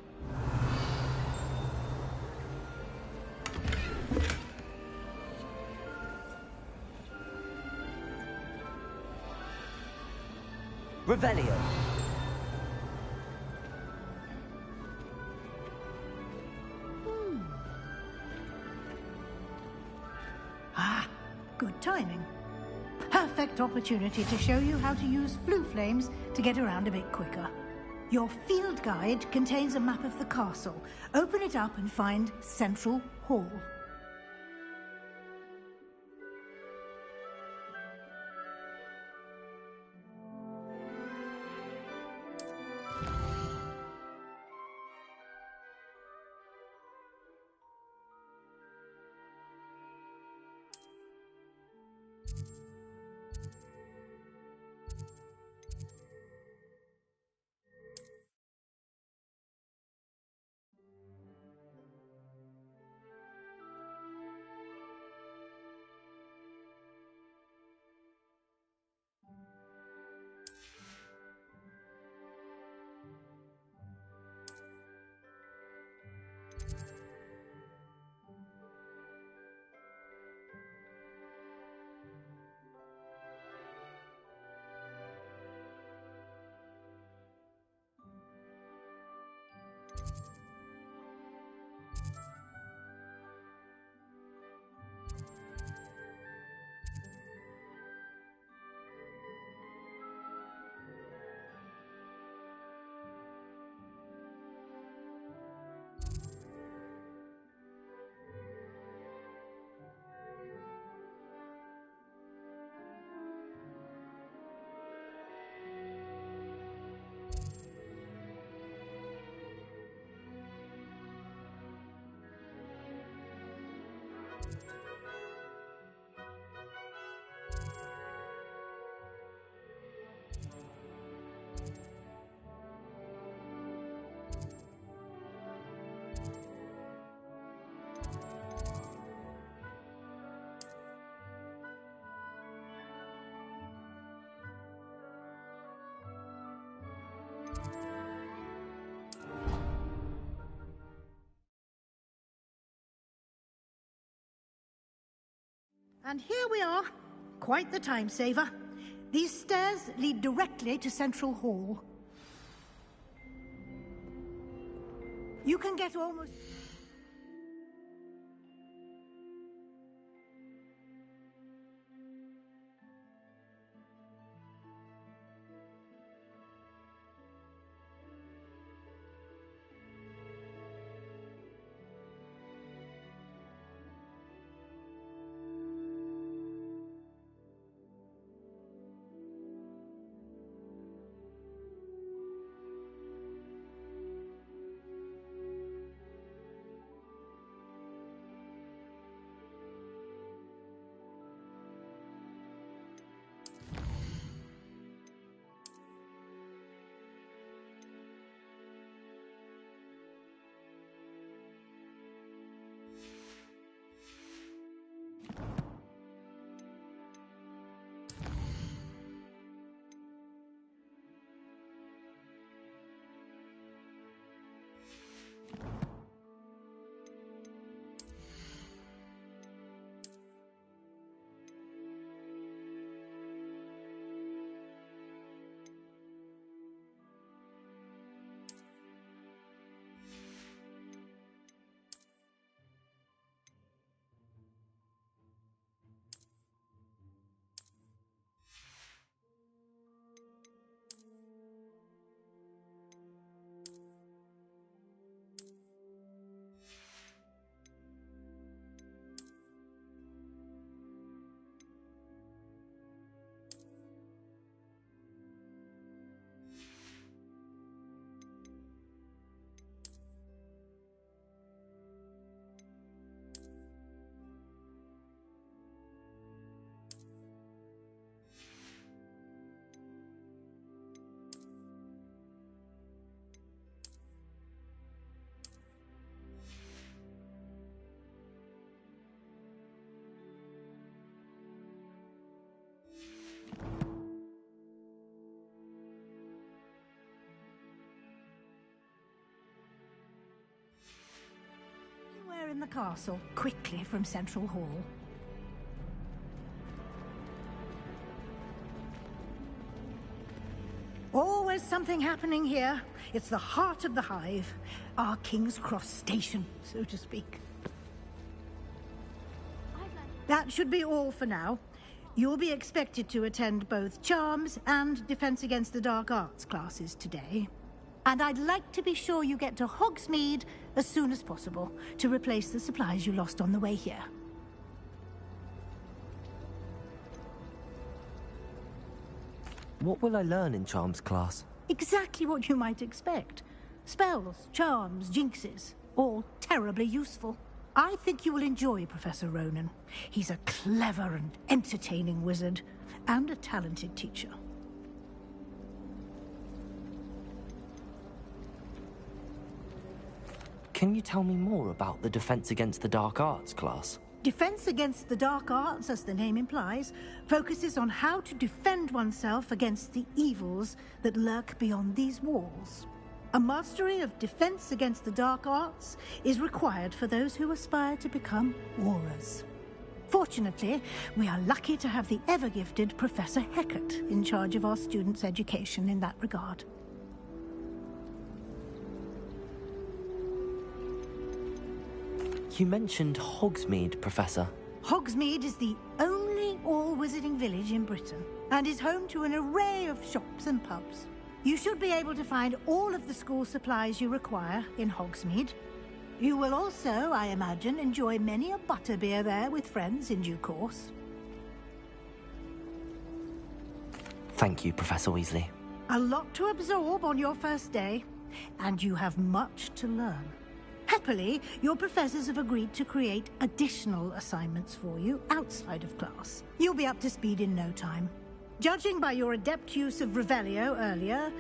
Revelio. Ah, good timing. Perfect opportunity to show you how to use flue flames to get around a bit quicker. Your field guide contains a map of the castle. Open it up and find Central Hall. And here we are. Quite the time saver. These stairs lead directly to Central Hall. You can get almost... Anywhere in the castle, quickly from Central Hall. Always something happening here. It's the heart of the hive. Our King's Cross station, so to speak. That should be all for now. You'll be expected to attend both Charms and Defense Against the Dark Arts classes today. And I'd like to be sure you get to Hogsmeade as soon as possible to replace the supplies you lost on the way here. What will I learn in Charms class? Exactly what you might expect. Spells, charms, jinxes, all terribly useful. I think you will enjoy Professor Ronan. He's a clever and entertaining wizard, and a talented teacher. Can you tell me more about the Defense Against the Dark Arts class? Defense Against the Dark Arts, as the name implies, focuses on how to defend oneself against the evils that lurk beyond these walls. A mastery of Defense Against the Dark Arts is required for those who aspire to become Aurors. Fortunately, we are lucky to have the ever-gifted Professor Heckert in charge of our students' education in that regard. You mentioned Hogsmeade, Professor. Hogsmeade is the only all-wizarding village in Britain, and is home to an array of shops and pubs. You should be able to find all of the school supplies you require in Hogsmeade. You will also, I imagine, enjoy many a butterbeer there with friends in due course. Thank you, Professor Weasley. A lot to absorb on your first day, and you have much to learn. Happily, your professors have agreed to create additional assignments for you outside of class. You'll be up to speed in no time. Judging by your adept use of Revelio earlier,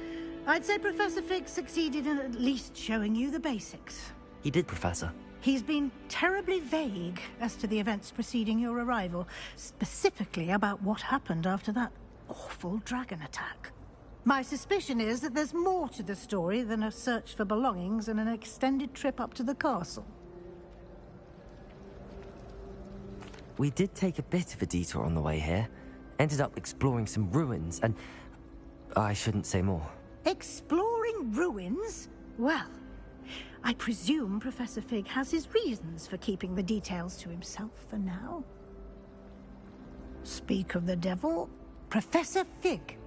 I'd say Professor Fig succeeded in at least showing you the basics. He did, Professor. He's been terribly vague as to the events preceding your arrival, specifically about what happened after that awful dragon attack. My suspicion is that there's more to the story than a search for belongings and an extended trip up to the castle. we did take a bit of a detour on the way here. Ended up exploring some ruins, and I shouldn't say more. Exploring ruins? Well, I presume Professor Fig has his reasons for keeping the details to himself for now. Speak of the devil, Professor Fig.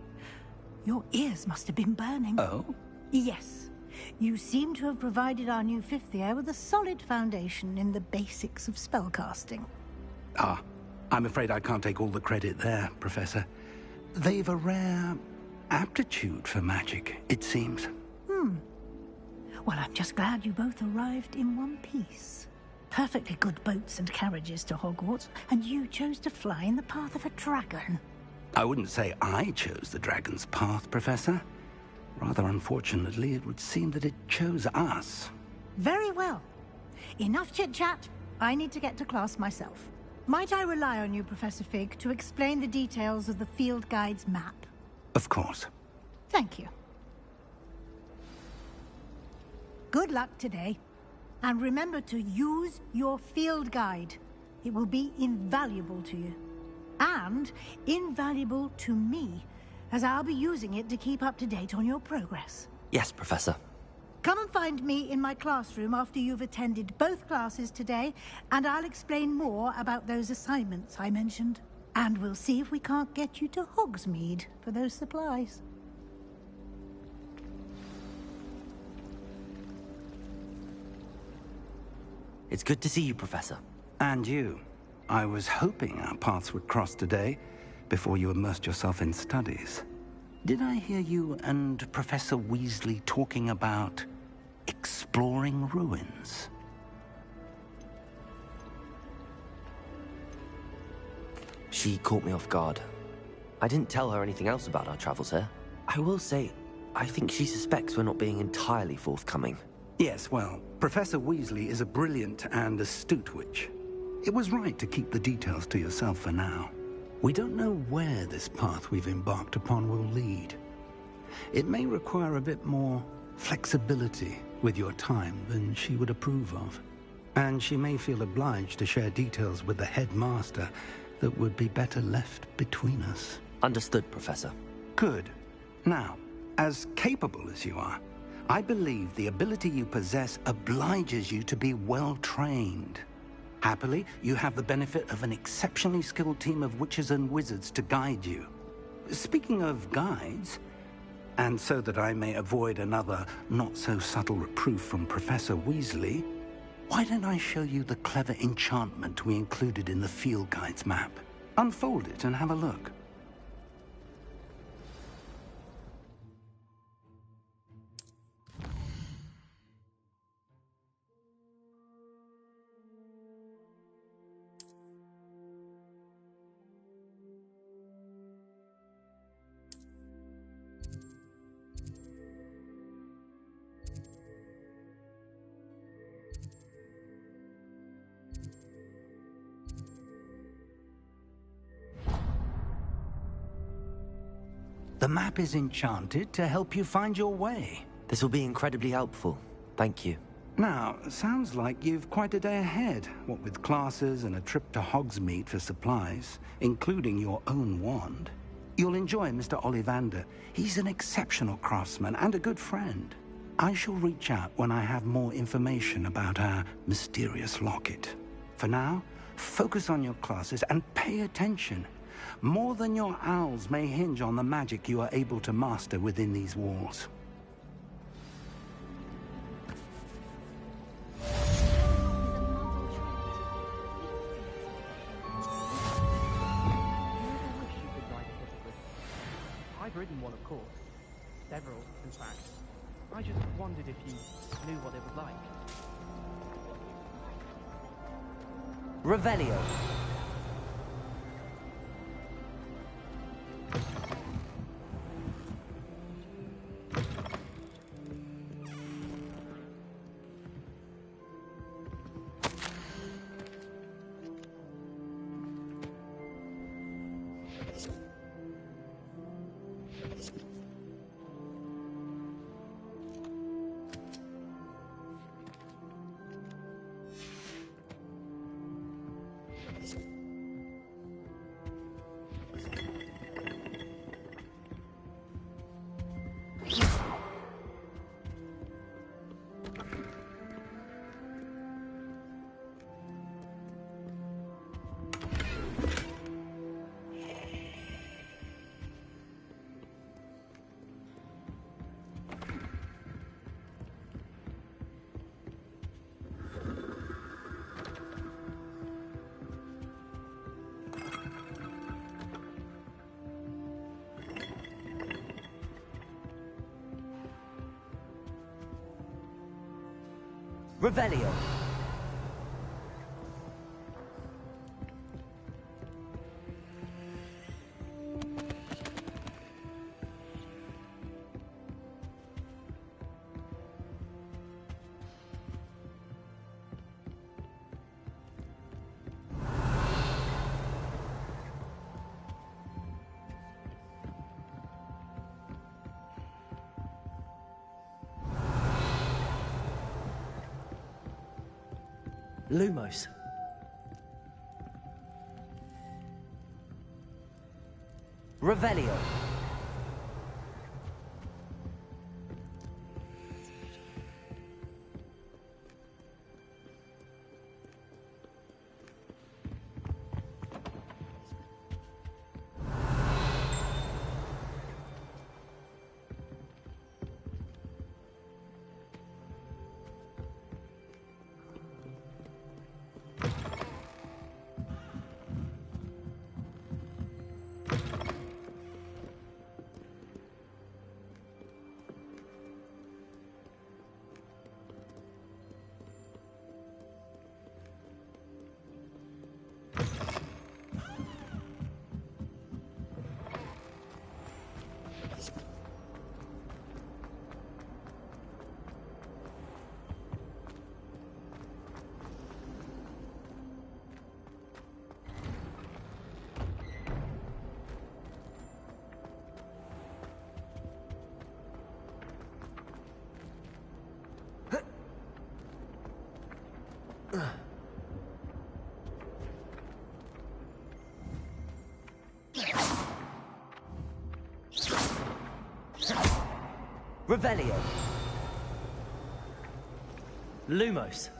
Your ears must have been burning. Oh? Yes. You seem to have provided our new fifth year with a solid foundation in the basics of spellcasting. Ah, I'm afraid I can't take all the credit there, Professor. They've a rare aptitude for magic, it seems. Well, I'm just glad you both arrived in one piece. Perfectly good boats and carriages to Hogwarts, and you chose to fly in the path of a dragon. I wouldn't say I chose the dragon's path, Professor. Rather unfortunately, it would seem that it chose us. Very well. Enough chit-chat. I need to get to class myself. Might I rely on you, Professor Fig, to explain the details of the field guide's map? Of course. Thank you. Good luck today. And remember to use your field guide. It will be invaluable to you. And invaluable to me, as I'll be using it to keep up to date on your progress. Yes, Professor. Come and find me in my classroom after you've attended both classes today, and I'll explain more about those assignments I mentioned. And we'll see if we can't get you to Hogsmeade for those supplies. It's good to see you, Professor. And you. I was hoping our paths would cross today, before you immersed yourself in studies. Did I hear you and Professor Weasley talking about exploring ruins? She caught me off guard. I didn't tell her anything else about our travels here. I will say, I think she suspects we're not being entirely forthcoming. Yes, well, Professor Weasley is a brilliant and astute witch. It was right to keep the details to yourself for now. We don't know where this path we've embarked upon will lead. It may require a bit more flexibility with your time than she would approve of. And she may feel obliged to share details with the headmaster that would be better left between us. Understood, Professor. Good. Now, as capable as you are, I believe the ability you possess obliges you to be well-trained. Happily, you have the benefit of an exceptionally skilled team of witches and wizards to guide you. Speaking of guides, and so that I may avoid another not-so-subtle reproof from Professor Weasley, why don't I show you the clever enchantment we included in the field guide's map? Unfold it and have a look. The map is enchanted to help you find your way. This will be incredibly helpful. Thank you. Now, sounds like you've quite a day ahead, what with classes and a trip to Hogsmeade for supplies, including your own wand. You'll enjoy Mr. Ollivander. He's an exceptional craftsman and a good friend. I shall reach out when I have more information about our mysterious locket. For now, focus on your classes and pay attention. More than your owls may hinge on the magic you are able to master within these walls. I've ridden one, of course. Several, in fact. I just wondered if you knew what it was like. Revelio. Revelio. Lumos. Revelio. Revelio. Lumos.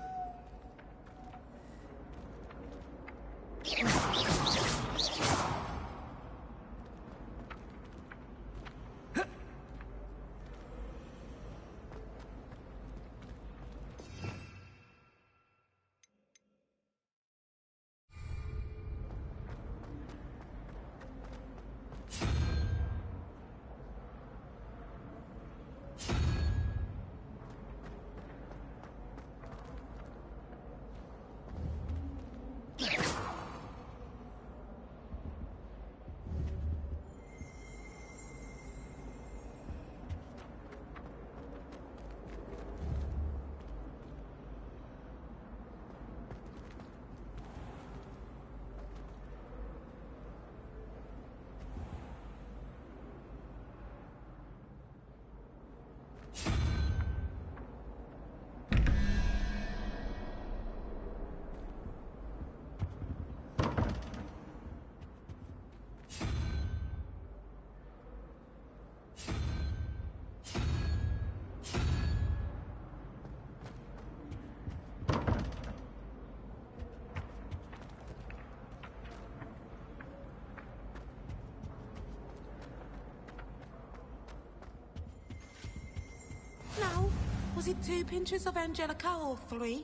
No. Was it 2 pinches of Angelica or 3?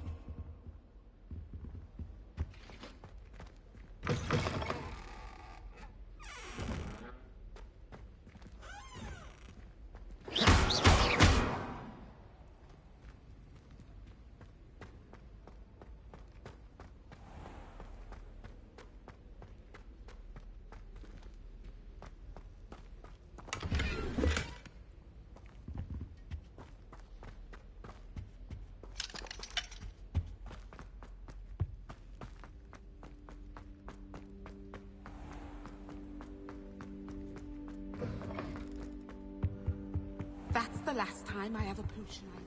That's the last time I have a potion ID.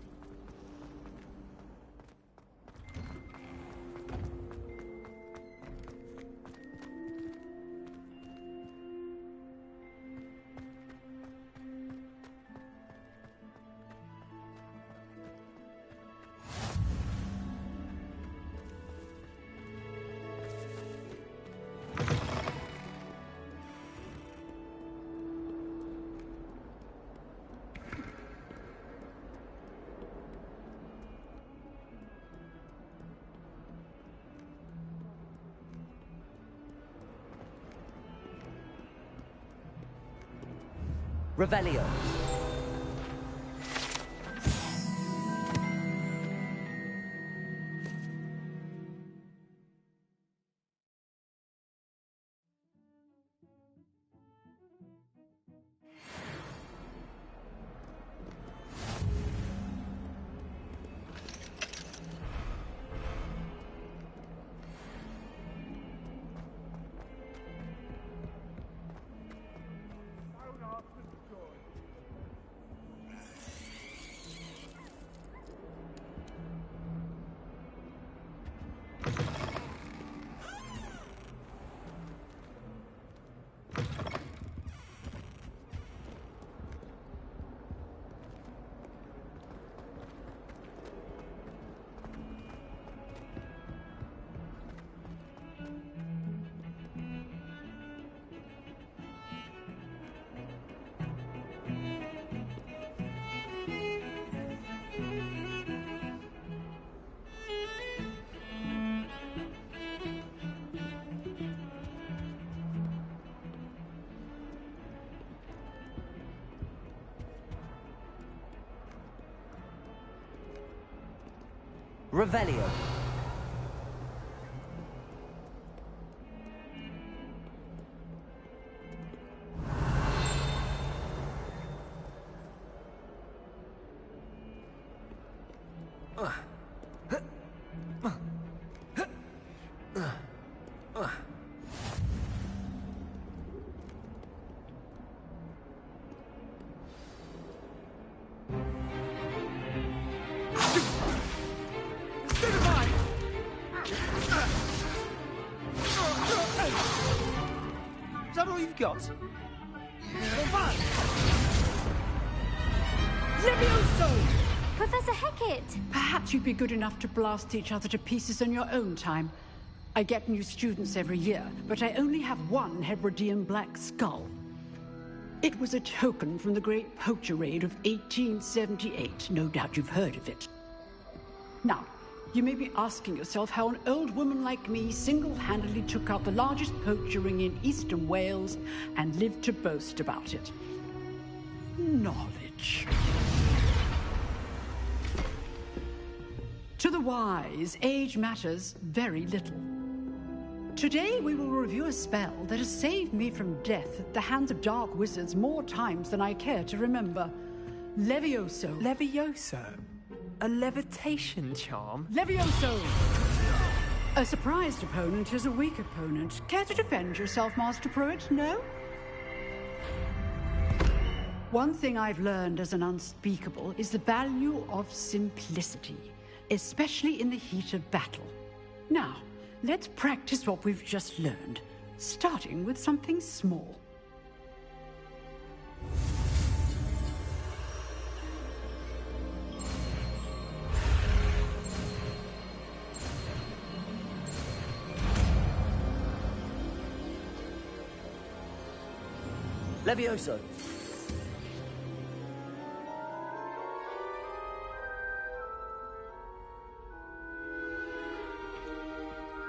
Revelio. Revelio. Is that all you've got? Levioso! Professor Hecat! Perhaps you'd be good enough to blast each other to pieces on your own time. I get new students every year, but I only have one Hebridean black skull. It was a token from the Great Poacher Raid of 1878. No doubt you've heard of it. Now, you may be asking yourself how an old woman like me single-handedly took out the largest poacher ring in eastern Wales and lived to boast about it. Knowledge. To the wise, age matters very little. Today we will review a spell that has saved me from death at the hands of dark wizards more times than I care to remember. Levioso. Levioso? A levitation charm? Levioso! A surprised opponent is a weak opponent. Care to defend yourself, Master Pruitt? No? One thing I've learned as an unspeakable is the value of simplicity, especially in the heat of battle. Now, let's practice what we've just learned, starting with something small. Levioso.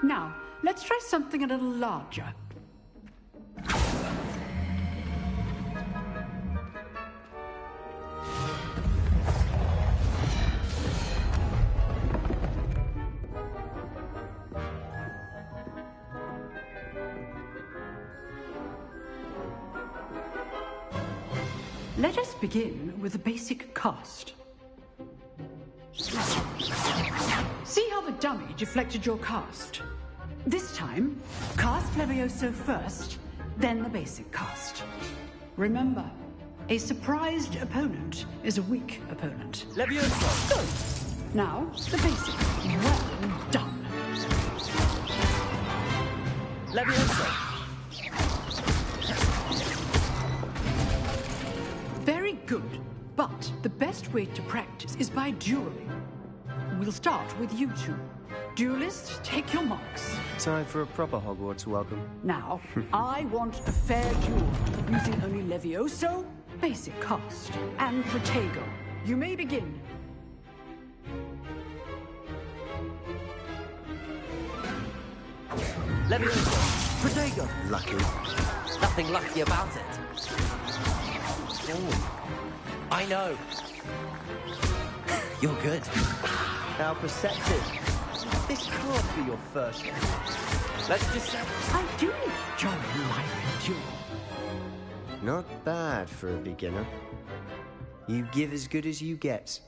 Now, let's try something a little larger. Let us begin with a basic cast. See how the dummy deflected your cast? This time, cast Levioso first, then the basic cast. Remember, a surprised opponent is a weak opponent. Levioso! Good. Now, the basic. Well done. Levioso! Very good, but the best way to practice is by dueling. We'll start with you two. Duelists, take your marks. Time for a proper Hogwarts welcome. Now, I want a fair duel, using only Levioso, basic cast, and Protego. You may begin. Levioso! Protego! Lucky. Nothing lucky about it. Oh, I know. You're good. How perceptive. This can't be your first. Let's just say I do enjoy life duel. Not bad for a beginner. You give as good as you get.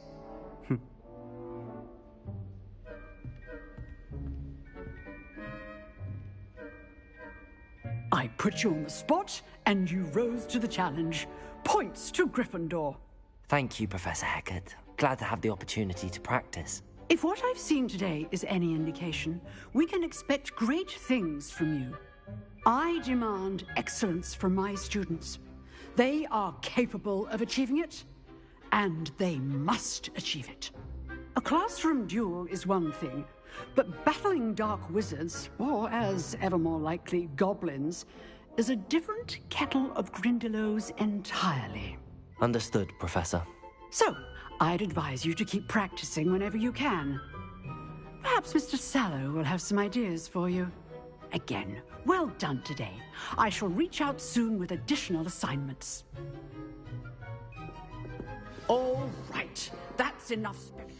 I put you on the spot, and you rose to the challenge. Points to Gryffindor. Thank you, Professor Hecat. Glad to have the opportunity to practice. If what I've seen today is any indication, we can expect great things from you. I demand excellence from my students. They are capable of achieving it, and they must achieve it. A classroom duel is one thing, but battling dark wizards, or as ever more likely, goblins, is a different kettle of Grindylows entirely. Understood, Professor. So, I'd advise you to keep practicing whenever you can. Perhaps Mr. Sallow will have some ideas for you. Again, well done today. I shall reach out soon with additional assignments. All right, that's enough spelling.